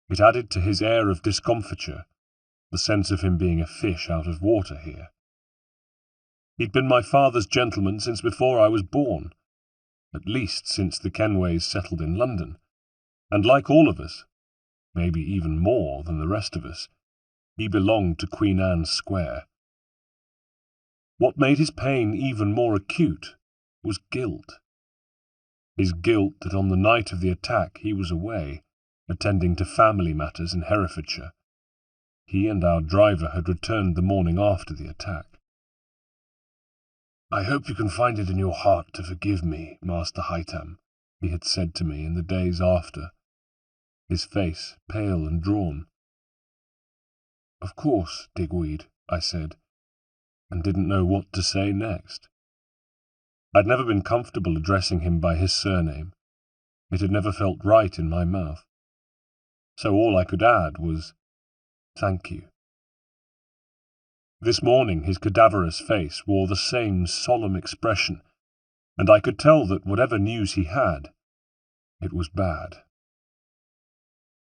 A: it added to his air of discomfiture, the sense of him being a fish out of water here. He'd been my father's gentleman since before I was born, at least since the Kenways settled in London, and like all of us, maybe even more than the rest of us, he belonged to Queen Anne's Square. What made his pain even more acute was guilt. His guilt that on the night of the attack he was away, attending to family matters in Herefordshire. He and our driver had returned the morning after the attack. "I hope you can find it in your heart to forgive me, Master Hightam," he had said to me in the days after, his face pale and drawn. "Of course, Digweed," I said, and didn't know what to say next. I'd never been comfortable addressing him by his surname. It had never felt right in my mouth. So all I could add was, "Thank you." This morning his cadaverous face wore the same solemn expression, and I could tell that whatever news he had, it was bad.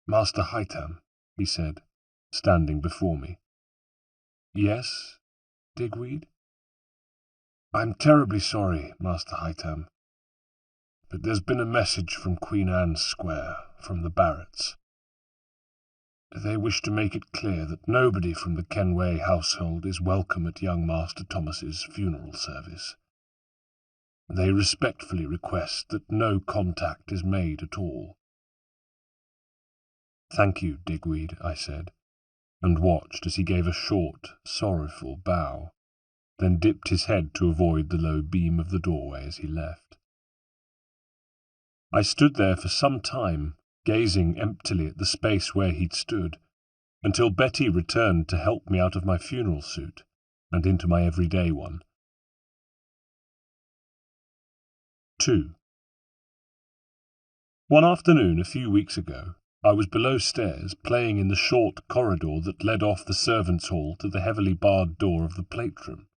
A: "Master Hightam," he said, standing before me. "Yes, Digweed?" "I'm terribly sorry, Master Hightam, but there's been a message from Queen Anne's Square, from the Barretts. They wish to make it clear that nobody from the Kenway household is welcome at young Master Thomas's funeral service. They respectfully request that no contact is made at all." "Thank you, Digweed," I said, and watched as he gave a short, sorrowful bow, then dipped his head to avoid the low beam of the doorway as he left. I stood there for some time, gazing emptily at the space where he'd stood, until Betty returned to help me out of my funeral suit and into my everyday one. 2. One afternoon a few weeks ago, I was below stairs playing in the short corridor that led off the servants' hall to the heavily barred door of the plate room.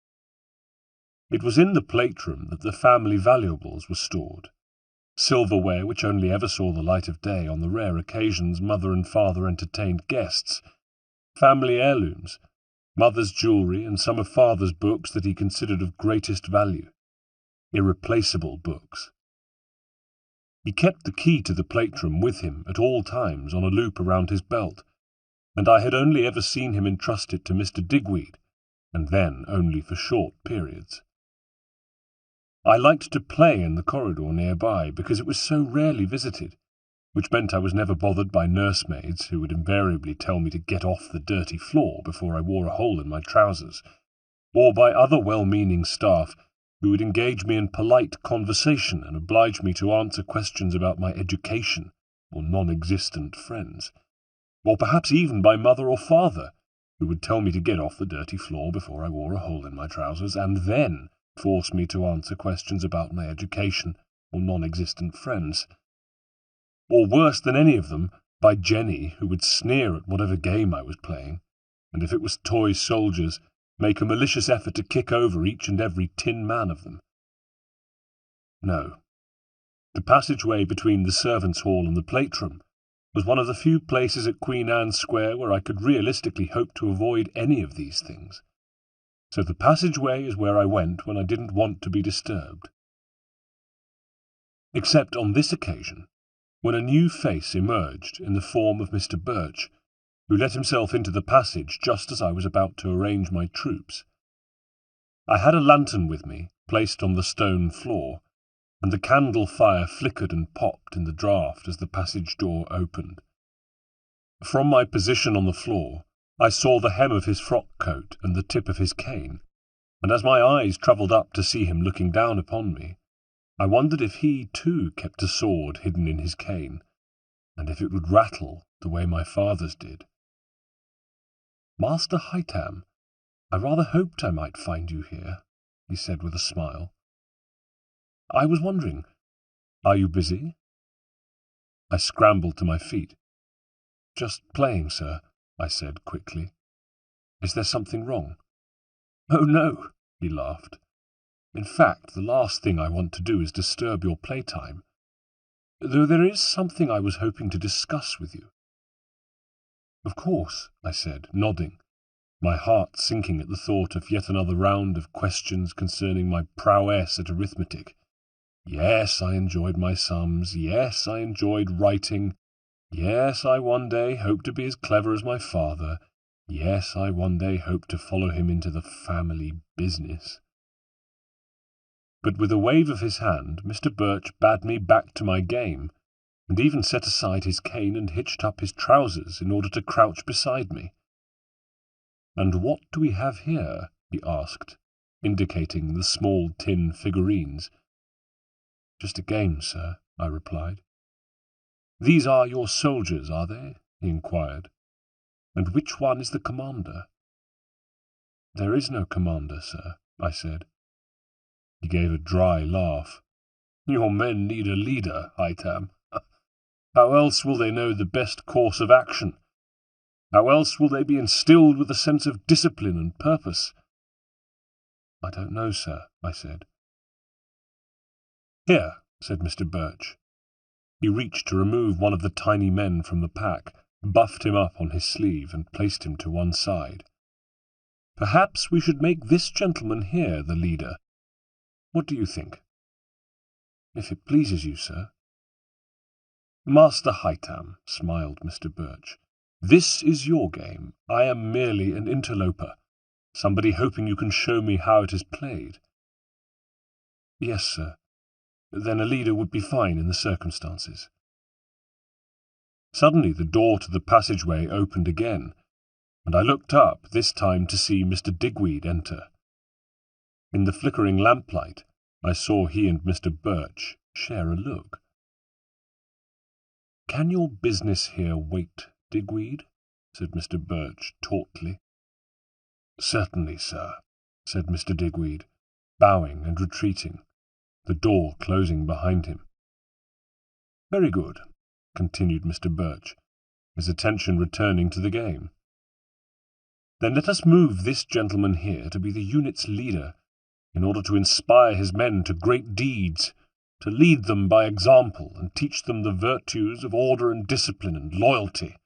A: It was in the plate room that the family valuables were stored. Silverware which only ever saw the light of day on the rare occasions Mother and Father entertained guests, family heirlooms, Mother's jewellery, and some of Father's books that he considered of greatest value, irreplaceable books. He kept the key to the plate room with him at all times on a loop around his belt, and I had only ever seen him entrust it to Mr. Digweed, and then only for short periods. I liked to play in the corridor nearby because it was so rarely visited, which meant I was never bothered by nursemaids who would invariably tell me to get off the dirty floor before I wore a hole in my trousers, or by other well-meaning staff who would engage me in polite conversation and oblige me to answer questions about my education or non-existent friends, or perhaps even by Mother or Father, who would tell me to get off the dirty floor before I wore a hole in my trousers, and then force me to answer questions about my education or non-existent friends. Or worse than any of them, by Jenny, who would sneer at whatever game I was playing, and if it was toy soldiers, make a malicious effort to kick over each and every tin man of them. No. The passageway between the servants' hall and the plate room was one of the few places at Queen Anne's Square where I could realistically hope to avoid any of these things. So the passageway is where I went when I didn't want to be disturbed. Except on this occasion, when a new face emerged in the form of Mr. Birch, who let himself into the passage just as I was about to arrange my troops. I had a lantern with me, placed on the stone floor, and the candle fire flickered and popped in the draught as the passage door opened. From my position on the floor, I saw the hem of his frock coat and the tip of his cane, and as my eyes travelled up to see him looking down upon me, I wondered if he, too, kept a sword hidden in his cane, and if it would rattle the way my father's did. "Master Hightam, I rather hoped I might find you here," he said with a smile. "I was wondering, are you busy?" I scrambled to my feet. "Just playing, sir," I said quickly. "Is there something wrong?" "Oh, no," he laughed. "In fact, the last thing I want to do is disturb your playtime, though there is something I was hoping to discuss with you." "Of course," I said, nodding, my heart sinking at the thought of yet another round of questions concerning my prowess at arithmetic. Yes, I enjoyed my sums. Yes, I enjoyed writing. Yes, I one day hoped to be as clever as my father. Yes, I one day hoped to follow him into the family business. But with a wave of his hand, Mr. Birch bade me back to my game, and even set aside his cane and hitched up his trousers in order to crouch beside me. "And what do we have here?" he asked, indicating the small tin figurines. "Just a game, sir," I replied. "These are your soldiers, are they?" he inquired. "And which one is the commander?" "There is no commander, sir," I said. He gave a dry laugh. "Your men need a leader, Hightam. How else will they know the best course of action? How else will they be instilled with a sense of discipline and purpose?" "I don't know, sir," I said. "Here," said Mr. Birch. He reached to remove one of the tiny men from the pack, buffed him up on his sleeve, and placed him to one side. "Perhaps we should make this gentleman here the leader. What do you think?" "If it pleases you, sir." "Master Hightam," smiled Mr. Birch, "this is your game. I am merely an interloper, somebody hoping you can show me how it is played." "Yes, sir. Then a leader would be fine in the circumstances." Suddenly the door to the passageway opened again, and I looked up, this time to see Mr. Digweed enter. In the flickering lamplight, I saw he and Mr. Birch share a look. "Can your business here wait, Digweed?" said Mr. Birch tautly. "Certainly, sir," said Mr. Digweed, bowing and retreating, the door closing behind him. "Very good," continued Mr. Birch, his attention returning to the game. "Then let us move this gentleman here to be the unit's leader, in order to inspire his men to great deeds, to lead them by example and teach them the virtues of order and discipline and loyalty.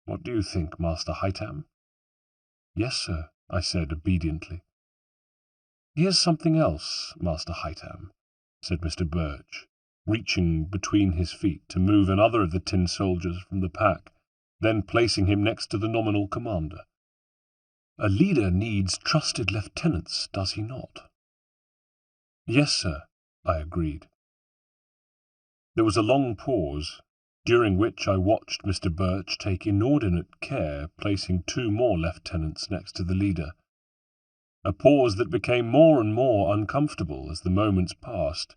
A: What do you think, Master Hightam?" "Yes, sir," I said obediently. "Here's something else, Master Hightam," said Mr. Birch, reaching between his feet to move another of the tin soldiers from the pack, then placing him next to the nominal commander. "A leader needs trusted lieutenants, does he not?" "Yes, sir," I agreed. There was a long pause, during which I watched Mr. Birch take inordinate care placing 2 more lieutenants next to the leader, a pause that became more and more uncomfortable as the moments passed,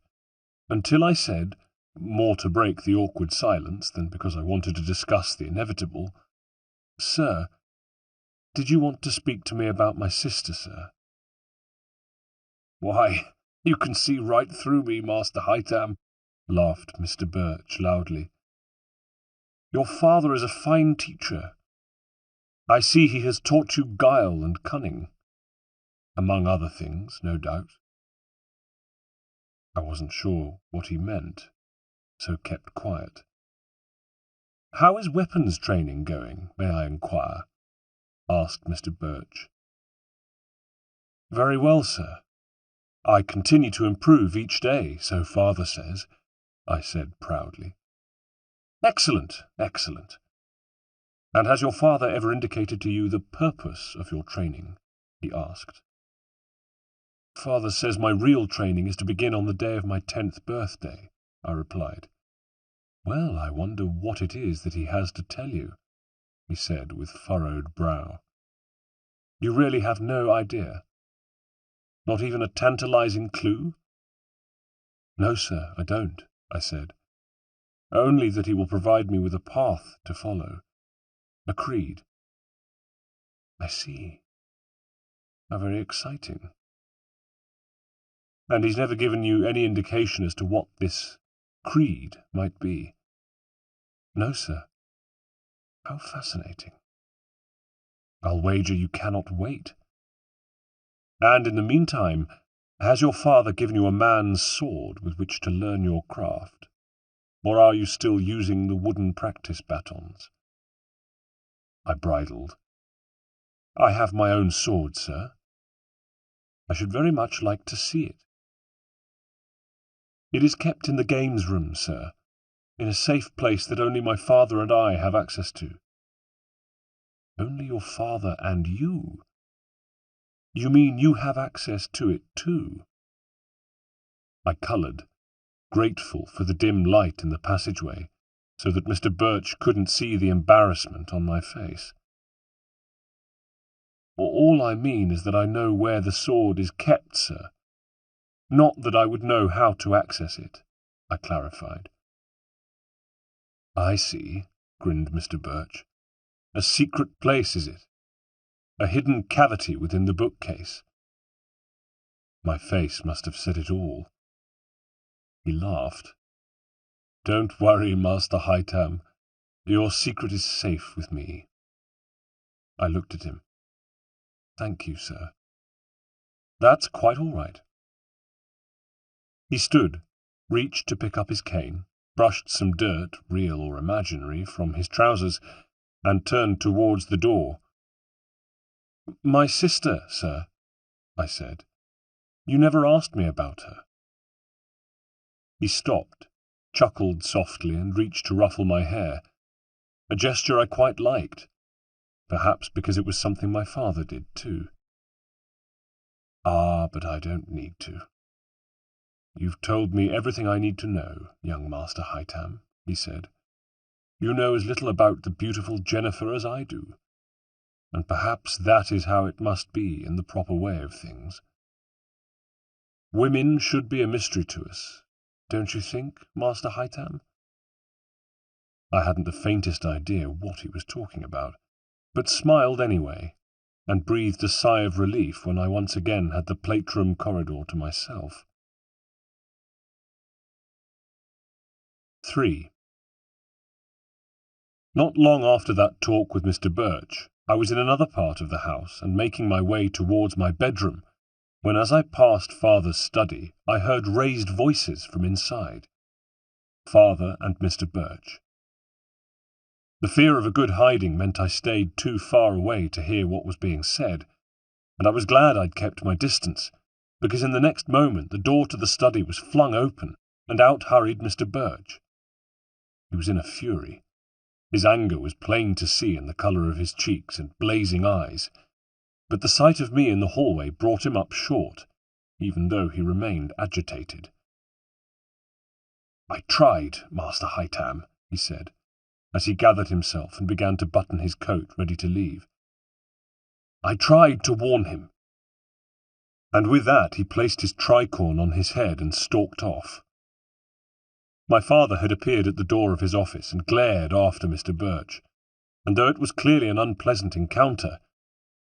A: until I said, more to break the awkward silence than because I wanted to discuss the inevitable, "Sir, did you want to speak to me about my sister, sir?" "Why, you can see right through me, Master Hightam," laughed Mr. Birch loudly. "Your father is a fine teacher. I see he has taught you guile and cunning. Among other things, no doubt." I wasn't sure what he meant, so kept quiet. "How is weapons training going, may I inquire?" asked Mr. Birch. "Very well, sir. I continue to improve each day, so father says," I said proudly. "Excellent, excellent. And has your father ever indicated to you the purpose of your training?" he asked. "Father says my real training is to begin on the day of my 10th birthday," I replied. "Well, I wonder what it is that he has to tell you," he said with furrowed brow. "You really have no idea? Not even a tantalizing clue?" "No, sir, I don't," I said. only that he will provide me with a path to follow, a creed. I see. How very exciting. And he's never given you any indication as to what this creed might be? No, sir. How fascinating. I'll wager you cannot wait. And in the meantime, has your father given you a man's sword with which to learn your craft? Or are you still using the wooden practice batons? I bridled. I have my own sword, sir. I should very much like to see it. It is kept in the games room, sir, in a safe place that only my father and I have access to. Only your father and you? You mean you have access to it too? I coloured, grateful for the dim light in the passageway, so that Mr. Birch couldn't see the embarrassment on my face. All I mean is that I know where the sword is kept, sir. Not that I would know how to access it, I clarified. I see, grinned Mr. Birch. A secret place, is it? A hidden cavity within the bookcase. My face must have said it all. He laughed. Don't worry, Master Hightam. Your secret is safe with me. I looked at him. Thank you, sir. That's quite all right. He stood, reached to pick up his cane, brushed some dirt, real or imaginary, from his trousers, and turned towards the door. My sister, sir, I said. You never asked me about her. He stopped, chuckled softly, and reached to ruffle my hair, a gesture I quite liked, perhaps because it was something my father did too. Ah, but I don't need to. You've told me everything I need to know, young Master Hightam, he said. You know as little about the beautiful Jennifer as I do, and perhaps that is how it must be in the proper way of things. Women should be a mystery to us, don't you think, Master Hightam? I hadn't the faintest idea what he was talking about, but smiled anyway, and breathed a sigh of relief when I once again had the plate-room corridor to myself. 3. Not long after that talk with Mr. Birch, I was in another part of the house and making my way towards my bedroom, when as I passed Father's study, I heard raised voices from inside. Father and Mr. Birch. The fear of a good hiding meant I stayed too far away to hear what was being said, and I was glad I'd kept my distance, because in the next moment the door to the study was flung open, and out hurried Mr. Birch. He was in a fury. His anger was plain to see in the colour of his cheeks and blazing eyes, but the sight of me in the hallway brought him up short, even though he remained agitated. I tried, Master Hightam, he said, as he gathered himself and began to button his coat ready to leave. I tried to warn him. And with that he placed his tricorn on his head and stalked off. My father had appeared at the door of his office and glared after Mr. Birch, and though it was clearly an unpleasant encounter,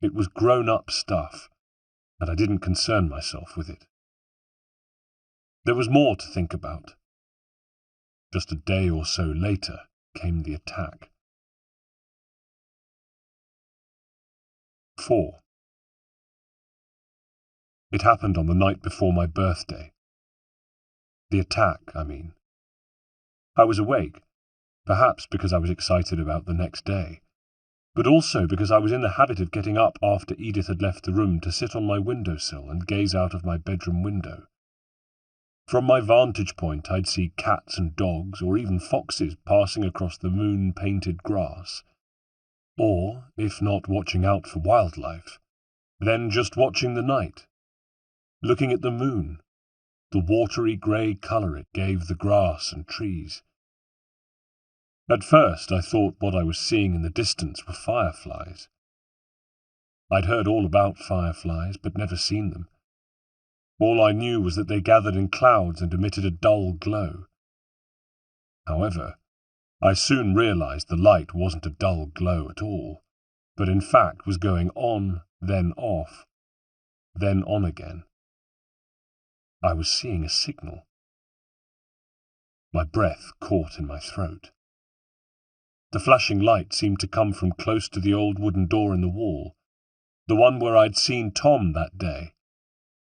A: it was grown-up stuff, and I didn't concern myself with it. There was more to think about. Just a day or so later came the attack. 4. It happened on the night before my birthday. The attack, I mean. I was awake, perhaps because I was excited about the next day, but also because I was in the habit of getting up after Edith had left the room to sit on my windowsill and gaze out of my bedroom window. From my vantage point I'd see cats and dogs, or even foxes, passing across the moon-painted grass. Or, if not watching out for wildlife, then just watching the night, looking at the moon, the watery grey colour it gave the grass and trees. At first I thought what I was seeing in the distance were fireflies. I'd heard all about fireflies, but never seen them. All I knew was that they gathered in clouds and emitted a dull glow. However, I soon realized the light wasn't a dull glow at all, but in fact was going on, then off, then on again. I was seeing a signal. My breath caught in my throat. The flashing light seemed to come from close to the old wooden door in the wall, the one where I'd seen Tom that day,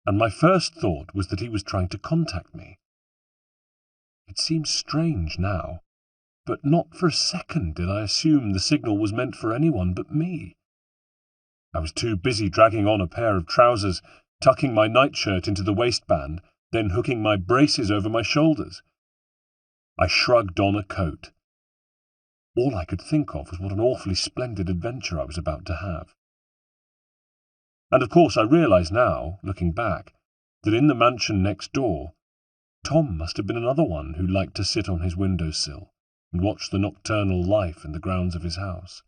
A: and my first thought was that he was trying to contact me. It seemed strange now, but not for a second did I assume the signal was meant for anyone but me. I was too busy dragging on a pair of trousers, tucking my nightshirt into the waistband, then hooking my braces over my shoulders. I shrugged on a coat. All I could think of was what an awfully splendid adventure I was about to have. And of course I realize now, looking back, that in the mansion next door, Tom must have been another one who liked to sit on his windowsill and watch the nocturnal life in the grounds of his house.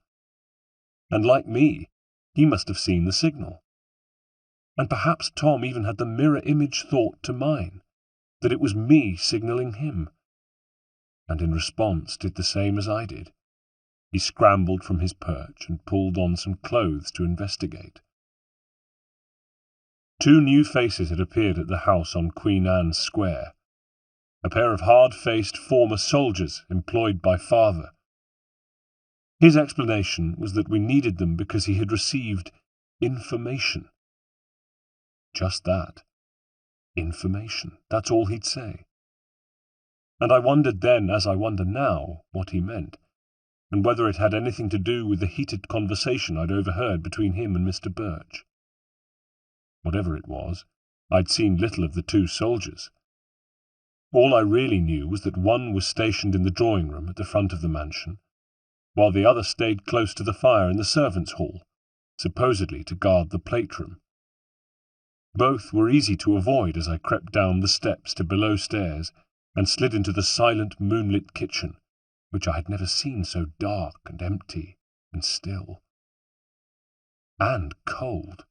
A: And like me, he must have seen the signal. And perhaps Tom even had the mirror image thought to mine, that it was me signalling him, and in response did the same as I did. He scrambled from his perch and pulled on some clothes to investigate. 2 new faces had appeared at the house on Queen Anne's Square, a pair of hard-faced former soldiers employed by father. His explanation was that we needed them because he had received information. Just that. Information. That's all he'd say. And I wondered then, as I wonder now, what he meant, and whether it had anything to do with the heated conversation I'd overheard between him and Mr. Birch. Whatever it was, I'd seen little of the 2 soldiers. All I really knew was that one was stationed in the drawing-room at the front of the mansion, while the other stayed close to the fire in the servants' hall, supposedly to guard the plate-room. Both were easy to avoid as I crept down the steps to below stairs and slid into the silent moonlit kitchen, which I had never seen so dark and empty and still. And cold.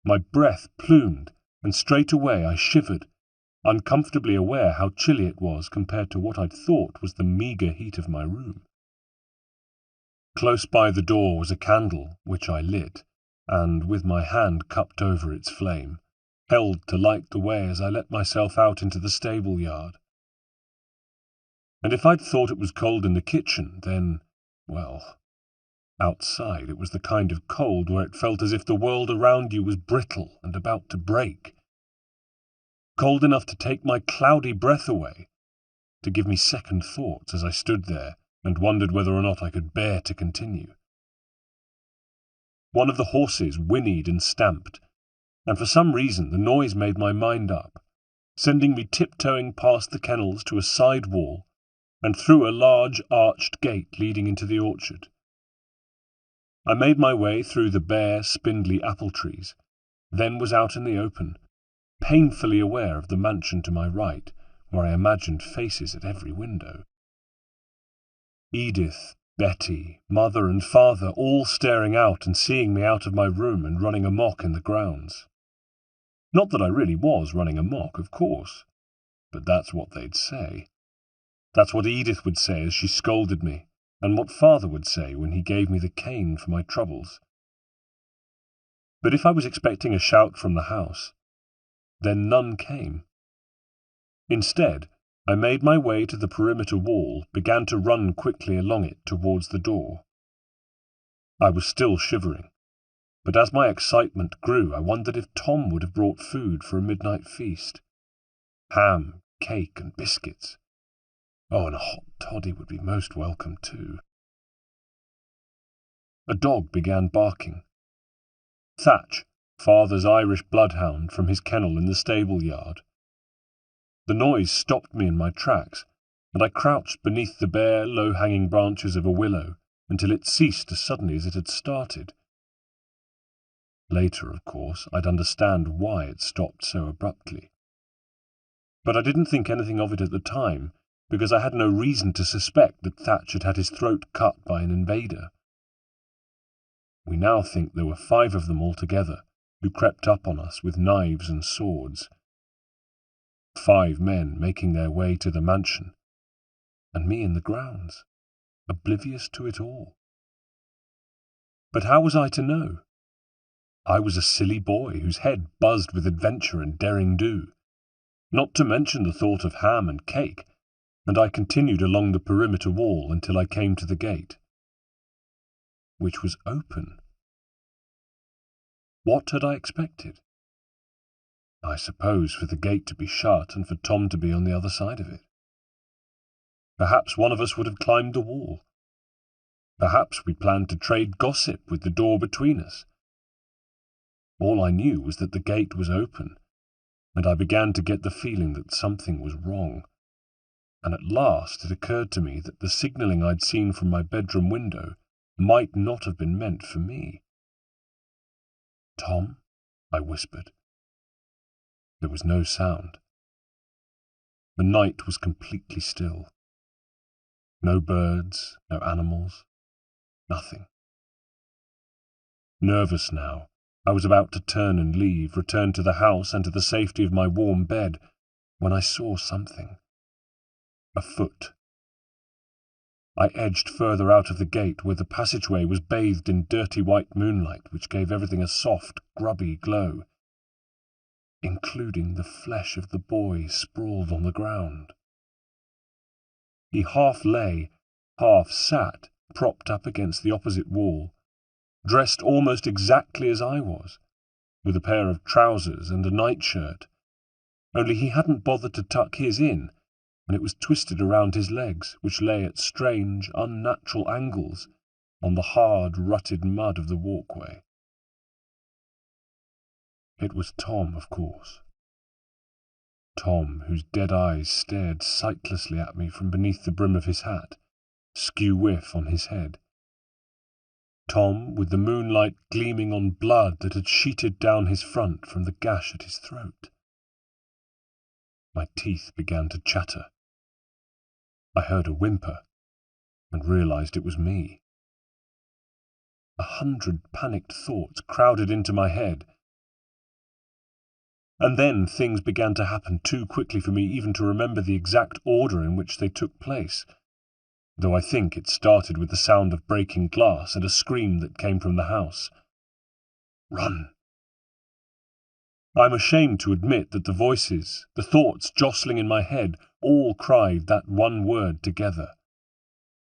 A: My breath plumed, and straight away I shivered, uncomfortably aware how chilly it was compared to what I'd thought was the meagre heat of my room. Close by the door was a candle, which I lit, and, with my hand cupped over its flame, held to light the way as I let myself out into the stable yard. And if I'd thought it was cold in the kitchen, then, well, outside it was the kind of cold where it felt as if the world around you was brittle and about to break. Cold enough to take my cloudy breath away, to give me second thoughts as I stood there and wondered whether or not I could bear to continue. One of the horses whinnied and stamped, and for some reason the noise made my mind up, sending me tiptoeing past the kennels to a side wall and through a large arched gate leading into the orchard. I made my way through the bare, spindly apple trees, then was out in the open, painfully aware of the mansion to my right, where I imagined faces at every window. Edith, Betty, mother and father all staring out and seeing me out of my room and running amok in the grounds. Not that I really was running amok, of course, but that's what they'd say. That's what Edith would say as she scolded me, and what father would say when he gave me the cane for my troubles. But if I was expecting a shout from the house, then none came. Instead, I made my way to the perimeter wall, began to run quickly along it towards the door. I was still shivering, but as my excitement grew, I wondered if Tom would have brought food for a midnight feast. Ham, cake, and biscuits. Oh, and a hot toddy would be most welcome too. A dog began barking. Thatch, father's Irish bloodhound, from his kennel in the stable yard. The noise stopped me in my tracks, and I crouched beneath the bare, low-hanging branches of a willow until it ceased as suddenly as it had started. Later, of course, I'd understand why it stopped so abruptly. But I didn't think anything of it at the time, because I had no reason to suspect that Thatch had had his throat cut by an invader. We now think there were 5 of them altogether, who crept up on us with knives and swords. 5 men making their way to the mansion, and me in the grounds, oblivious to it all. But how was I to know? I was a silly boy whose head buzzed with adventure and derring-do, not to mention the thought of ham and cake, and I continued along the perimeter wall until I came to the gate, which was open. What had I expected? I suppose for the gate to be shut and for Tom to be on the other side of it. Perhaps one of us would have climbed the wall. Perhaps we planned to trade gossip with the door between us. All I knew was that the gate was open, and I began to get the feeling that something was wrong. And at last it occurred to me that the signalling I'd seen from my bedroom window might not have been meant for me. "Tom," I whispered. There was no sound. The night was completely still. No birds, no animals, nothing. Nervous now, I was about to turn and leave, return to the house and to the safety of my warm bed, when I saw something. A foot. I edged further out of the gate, where the passageway was bathed in dirty white moonlight which gave everything a soft, grubby glow, including the flesh of the boy sprawled on the ground. He half lay, half sat, propped up against the opposite wall, dressed almost exactly as I was, with a pair of trousers and a nightshirt, only he hadn't bothered to tuck his in, and it was twisted around his legs, which lay at strange, unnatural angles on the hard, rutted mud of the walkway. It was Tom, of course. Tom, whose dead eyes stared sightlessly at me from beneath the brim of his hat, skew-whiff on his head. Tom, with the moonlight gleaming on blood that had sheeted down his front from the gash at his throat. My teeth began to chatter. I heard a whimper, and realized it was me. 100 panicked thoughts crowded into my head. And then things began to happen too quickly for me even to remember the exact order in which they took place, though I think it started with the sound of breaking glass and a scream that came from the house. "Run!" I'm ashamed to admit that the voices, the thoughts jostling in my head, all cried that one word together.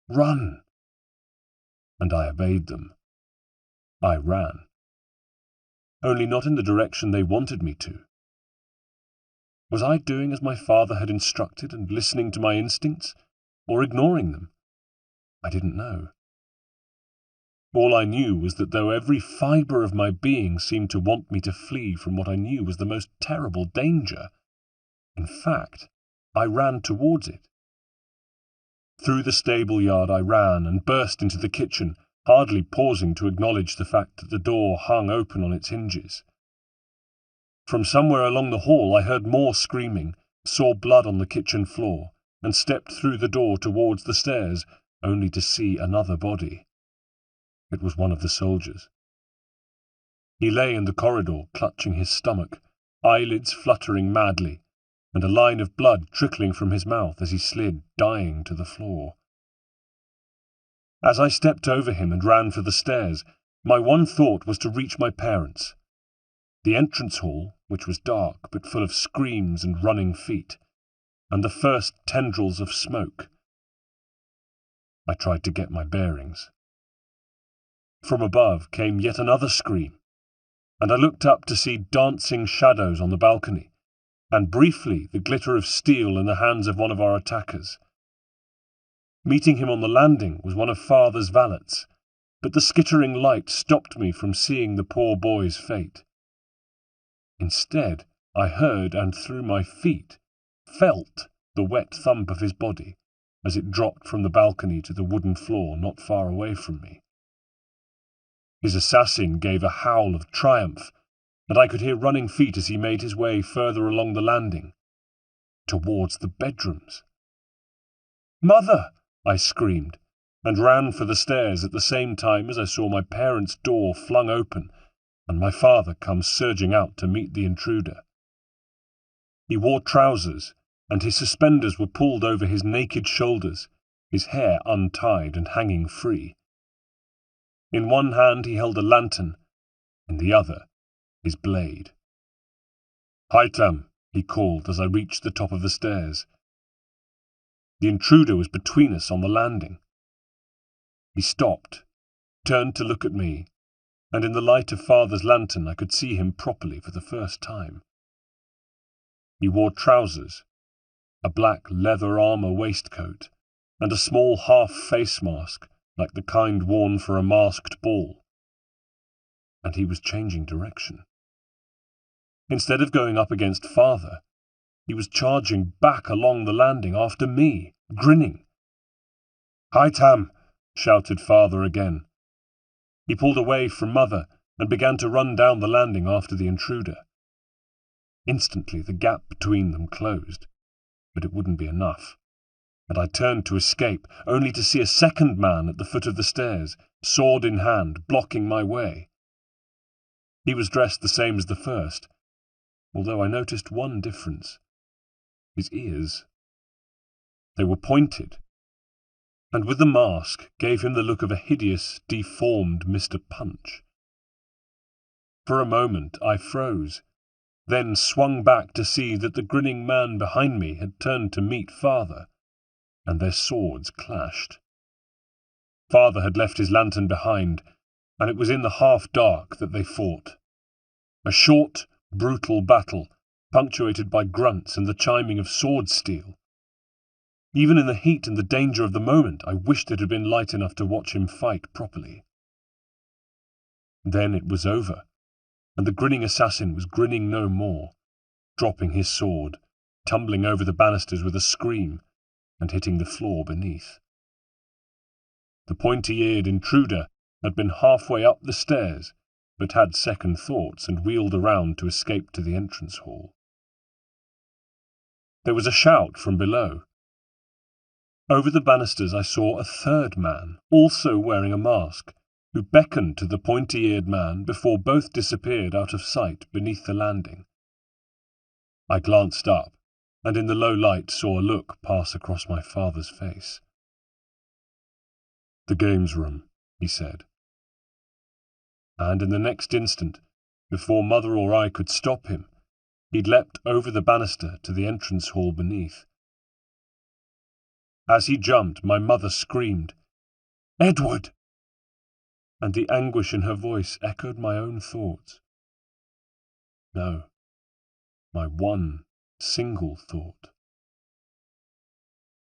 A: "Run!" And I obeyed them. I ran. Only not in the direction they wanted me to. Was I doing as my father had instructed and listening to my instincts, or ignoring them? I didn't know. All I knew was that though every fibre of my being seemed to want me to flee from what I knew was the most terrible danger, in fact, I ran towards it. Through the stable yard I ran and burst into the kitchen, hardly pausing to acknowledge the fact that the door hung open on its hinges. From somewhere along the hall I heard more screaming, saw blood on the kitchen floor, and stepped through the door towards the stairs, only to see another body. It was one of the soldiers. He lay in the corridor, clutching his stomach, eyelids fluttering madly, and a line of blood trickling from his mouth as he slid, dying, to the floor. As I stepped over him and ran for the stairs, my one thought was to reach my parents. The entrance hall, which was dark but full of screams and running feet, and the first tendrils of smoke. I tried to get my bearings. From above came yet another scream, and I looked up to see dancing shadows on the balcony, and briefly the glitter of steel in the hands of one of our attackers. Meeting him on the landing was one of Father's valets, but the skittering light stopped me from seeing the poor boy's fate. Instead, I heard and through my feet felt the wet thump of his body as it dropped from the balcony to the wooden floor not far away from me. His assassin gave a howl of triumph, and I could hear running feet as he made his way further along the landing, towards the bedrooms. "Mother!" I screamed, and ran for the stairs at the same time as I saw my parents' door flung open and my father come surging out to meet the intruder. He wore trousers, and his suspenders were pulled over his naked shoulders, his hair untied and hanging free. In one hand he held a lantern, in the other his blade. "Hytam," he called as I reached the top of the stairs. The intruder was between us on the landing. He stopped, turned to look at me, and in the light of Father's lantern I could see him properly for the first time. He wore trousers, a black leather armour waistcoat, and a small half-face mask like the kind worn for a masked ball. And he was changing direction. Instead of going up against Father, he was charging back along the landing after me, grinning. "Hytam!" shouted Father again. He pulled away from Mother and began to run down the landing after the intruder. Instantly the gap between them closed, but it wouldn't be enough, and I turned to escape, only to see a second man at the foot of the stairs, sword in hand, blocking my way. He was dressed the same as the first, although I noticed one difference: his ears. They were pointed, and with the mask gave him the look of a hideous, deformed Mr. Punch. For a moment I froze, then swung back to see that the grinning man behind me had turned to meet Father, and their swords clashed. Father had left his lantern behind, and it was in the half-dark that they fought. A short, brutal battle, punctuated by grunts and the chiming of sword steel. Even in the heat and the danger of the moment, I wished it had been light enough to watch him fight properly. Then it was over, and the grinning assassin was grinning no more, dropping his sword, tumbling over the banisters with a scream, and hitting the floor beneath. The pointy-eared intruder had been halfway up the stairs, but had second thoughts and wheeled around to escape to the entrance hall. There was a shout from below. Over the banisters I saw a third man, also wearing a mask, who beckoned to the pointy-eared man before both disappeared out of sight beneath the landing. I glanced up, and in the low light saw a look pass across my father's face. "The games room," he said. And in the next instant, before Mother or I could stop him, he'd leapt over the banister to the entrance hall beneath. As he jumped, my mother screamed, "Edward!" and the anguish in her voice echoed my own thoughts. No, my one single thought.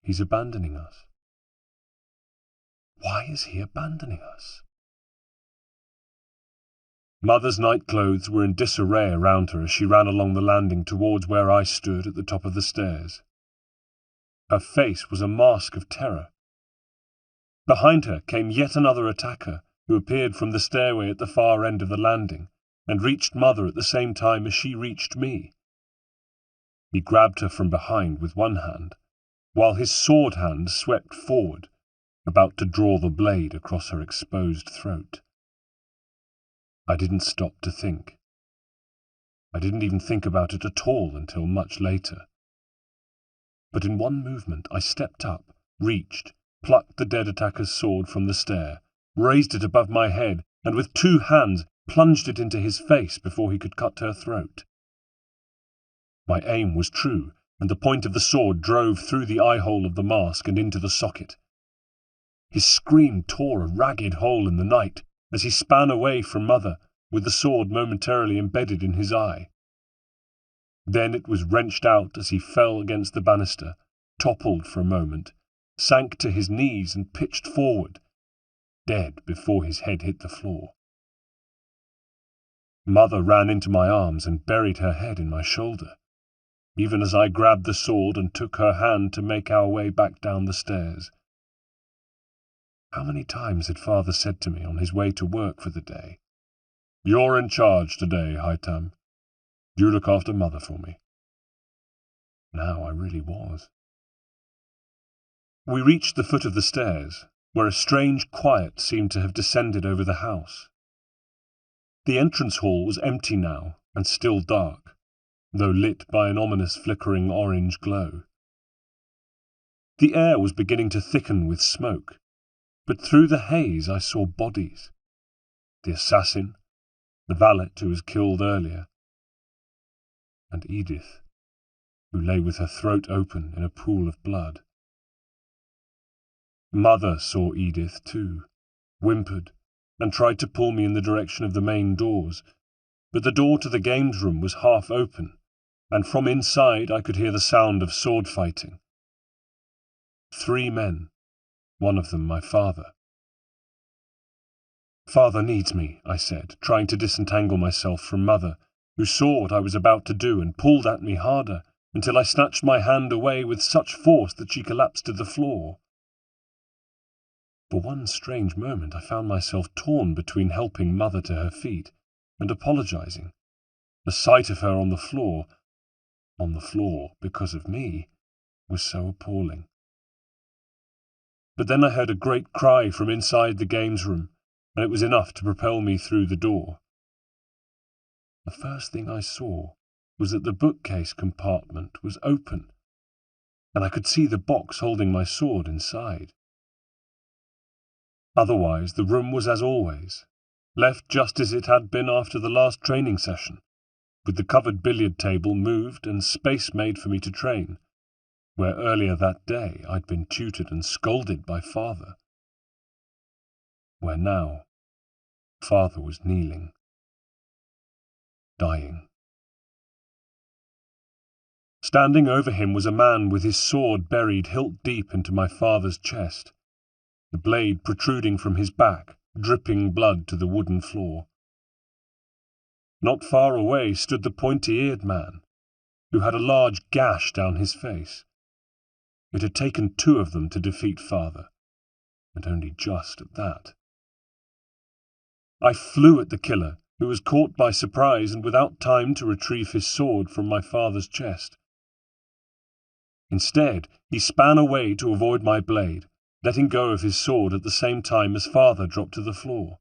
A: He's abandoning us. Why is he abandoning us? Mother's nightclothes were in disarray around her as she ran along the landing towards where I stood at the top of the stairs. Her face was a mask of terror. Behind her came yet another attacker, who appeared from the stairway at the far end of the landing, and reached Mother at the same time as she reached me. He grabbed her from behind with one hand, while his sword hand swept forward, about to draw the blade across her exposed throat. I didn't stop to think. I didn't even think about it at all until much later. But in one movement I stepped up, reached, plucked the dead attacker's sword from the stair, raised it above my head, and with two hands plunged it into his face before he could cut her throat. My aim was true, and the point of the sword drove through the eye-hole of the mask and into the socket. His scream tore a ragged hole in the night as he span away from Mother, with the sword momentarily embedded in his eye. Then it was wrenched out as he fell against the banister, toppled for a moment, sank to his knees and pitched forward, dead before his head hit the floor. Mother ran into my arms and buried her head in my shoulder, even as I grabbed the sword and took her hand to make our way back down the stairs. How many times had Father said to me on his way to work for the day, "You're in charge today, Hytam. You look after Mother for me." Now I really was. We reached the foot of the stairs, where a strange quiet seemed to have descended over the house. The entrance hall was empty now, and still dark, though lit by an ominous flickering orange glow. The air was beginning to thicken with smoke, but through the haze I saw bodies. The assassin, the valet who was killed earlier, and Edith, who lay with her throat open in a pool of blood. Mother saw Edith too, whimpered, and tried to pull me in the direction of the main doors, but the door to the games room was half open, and from inside I could hear the sound of sword fighting. 3 men, one of them my father. Father needs me, I said, trying to disentangle myself from Mother, who saw what I was about to do and pulled at me harder, until I snatched my hand away with such force that she collapsed to the floor. For one strange moment I found myself torn between helping Mother to her feet and apologizing. The sight of her on the floor because of me, was so appalling. But then I heard a great cry from inside the games room, and it was enough to propel me through the door. The first thing I saw was that the bookcase compartment was open, and I could see the box holding my sword inside. Otherwise, the room was as always, left just as it had been after the last training session, with the covered billiard table moved and space made for me to train, where earlier that day I'd been tutored and scolded by Father. Where now, Father was kneeling, dying. Standing over him was a man with his sword buried hilt deep into my father's chest, the blade protruding from his back, dripping blood to the wooden floor. Not far away stood the pointy-eared man, who had a large gash down his face. It had taken 2 of them to defeat Father, and only just at that. I flew at the killer, who was caught by surprise and without time to retrieve his sword from my father's chest. Instead, he span away to avoid my blade, letting go of his sword at the same time as Father dropped to the floor.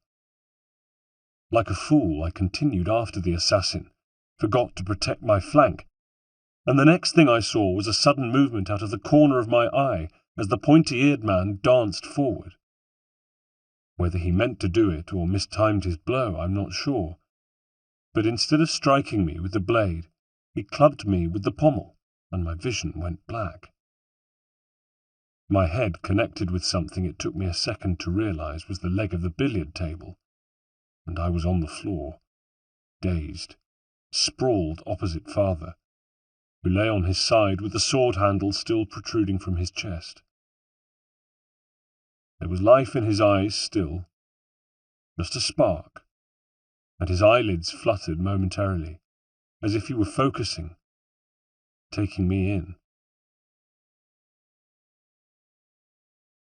A: Like a fool, I continued after the assassin, forgot to protect my flank, and the next thing I saw was a sudden movement out of the corner of my eye as the pointy-eared man danced forward. Whether he meant to do it or mistimed his blow, I'm not sure, but instead of striking me with the blade, he clubbed me with the pommel, and my vision went black. My head connected with something it took me a second to realize was the leg of the billiard table, and I was on the floor, dazed, sprawled opposite Father, who lay on his side with the sword handle still protruding from his chest. There was life in his eyes still, just a spark, and his eyelids fluttered momentarily, as if he were focusing, taking me in.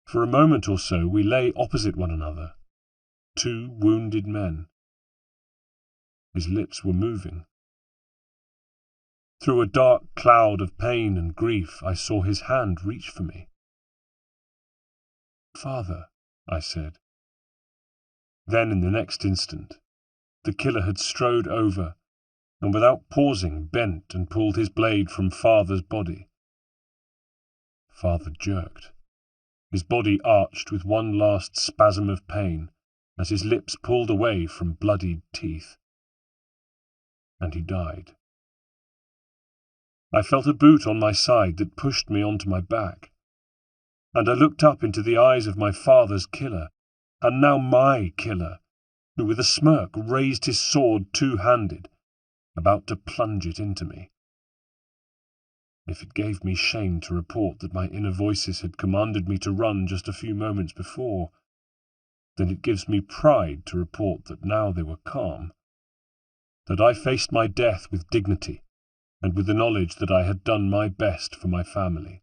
A: For a moment or so we lay opposite one another, 2 wounded men. His lips were moving. Through a dark cloud of pain and grief I saw his hand reach for me. "Father," I said. Then in the next instant, the killer had strode over, and without pausing bent and pulled his blade from Father's body. Father jerked. His body arched with one last spasm of pain as his lips pulled away from bloodied teeth. And he died. I felt a boot on my side that pushed me onto my back, and I looked up into the eyes of my father's killer, and now my killer, who with a smirk raised his sword 2-handed, about to plunge it into me. If it gave me shame to report that my inner voices had commanded me to run just a few moments before, then it gives me pride to report that now they were calm, that I faced my death with dignity, and with the knowledge that I had done my best for my family,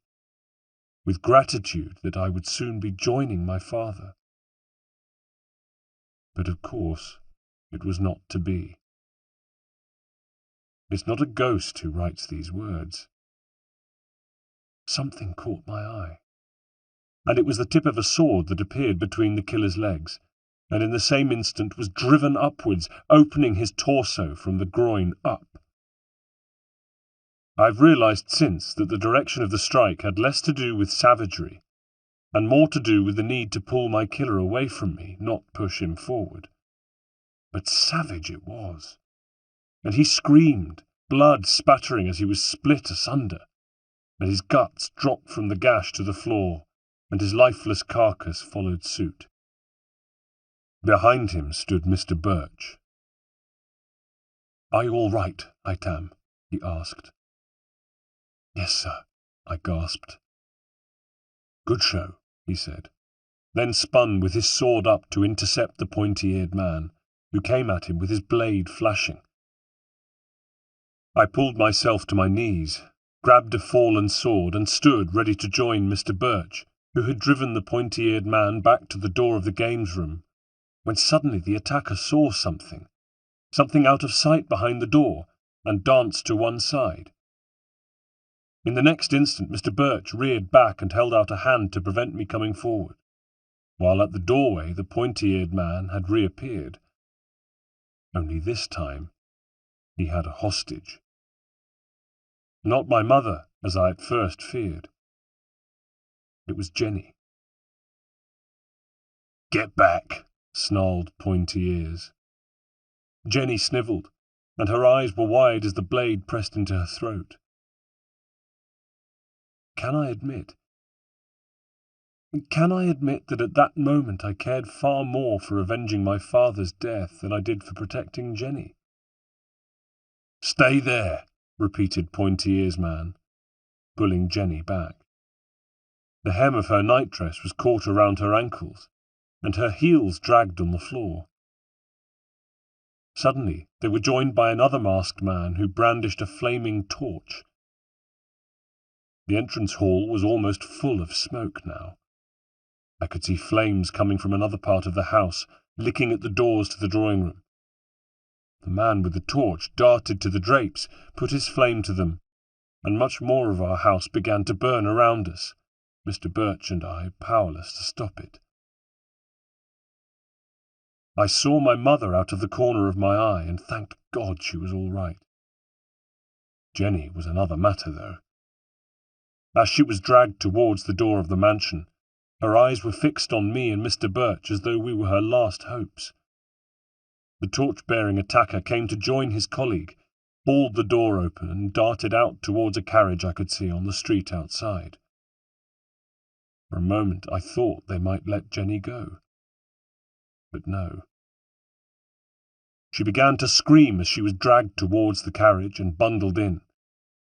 A: with gratitude that I would soon be joining my father. But of course, it was not to be. It's not a ghost who writes these words. Something caught my eye, and it was the tip of a sword that appeared between the killer's legs, and in the same instant was driven upwards, opening his torso from the groin up. I've realized since that the direction of the strike had less to do with savagery and more to do with the need to pull my killer away from me, not push him forward. But savage it was. And he screamed, blood spattering as he was split asunder, and his guts dropped from the gash to the floor, and his lifeless carcass followed suit. Behind him stood Mr. Birch. "Are you all right, Itam?" he asked. "Yes, sir," I gasped. "Good show," he said, then spun with his sword up to intercept the pointy-eared man, who came at him with his blade flashing. I pulled myself to my knees, grabbed a fallen sword, and stood ready to join Mr. Birch, who had driven the pointy-eared man back to the door of the games room, when suddenly the attacker saw something out of sight behind the door, and danced to one side. In the next instant Mr. Birch reared back and held out a hand to prevent me coming forward, while at the doorway the pointy-eared man had reappeared. Only this time he had a hostage. Not my mother, as I at first feared. It was Jenny. "Get back," snarled Pointy Ears. Jenny snivelled, and her eyes were wide as the blade pressed into her throat. Can I admit that at that moment I cared far more for avenging my father's death than I did for protecting Jenny? "Stay there," repeated Pointy Ears' man, pulling Jenny back. The hem of her nightdress was caught around her ankles, and her heels dragged on the floor. Suddenly they were joined by another masked man who brandished a flaming torch. The entrance hall was almost full of smoke now. I could see flames coming from another part of the house, licking at the doors to the drawing room. The man with the torch darted to the drapes, put his flame to them, and much more of our house began to burn around us, Mr. Birch and I powerless to stop it. I saw my mother out of the corner of my eye, and thanked God she was all right. Jenny was another matter, though. As she was dragged towards the door of the mansion, her eyes were fixed on me and Mr. Birch as though we were her last hopes. The torch-bearing attacker came to join his colleague, hauled the door open, and darted out towards a carriage I could see on the street outside. For a moment I thought they might let Jenny go. But no. She began to scream as she was dragged towards the carriage and bundled in,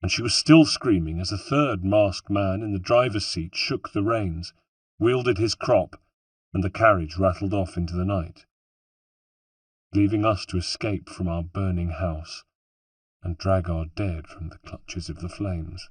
A: and she was still screaming as a third masked man in the driver's seat shook the reins, wielded his crop, and the carriage rattled off into the night, leaving us to escape from our burning house and drag our dead from the clutches of the flames.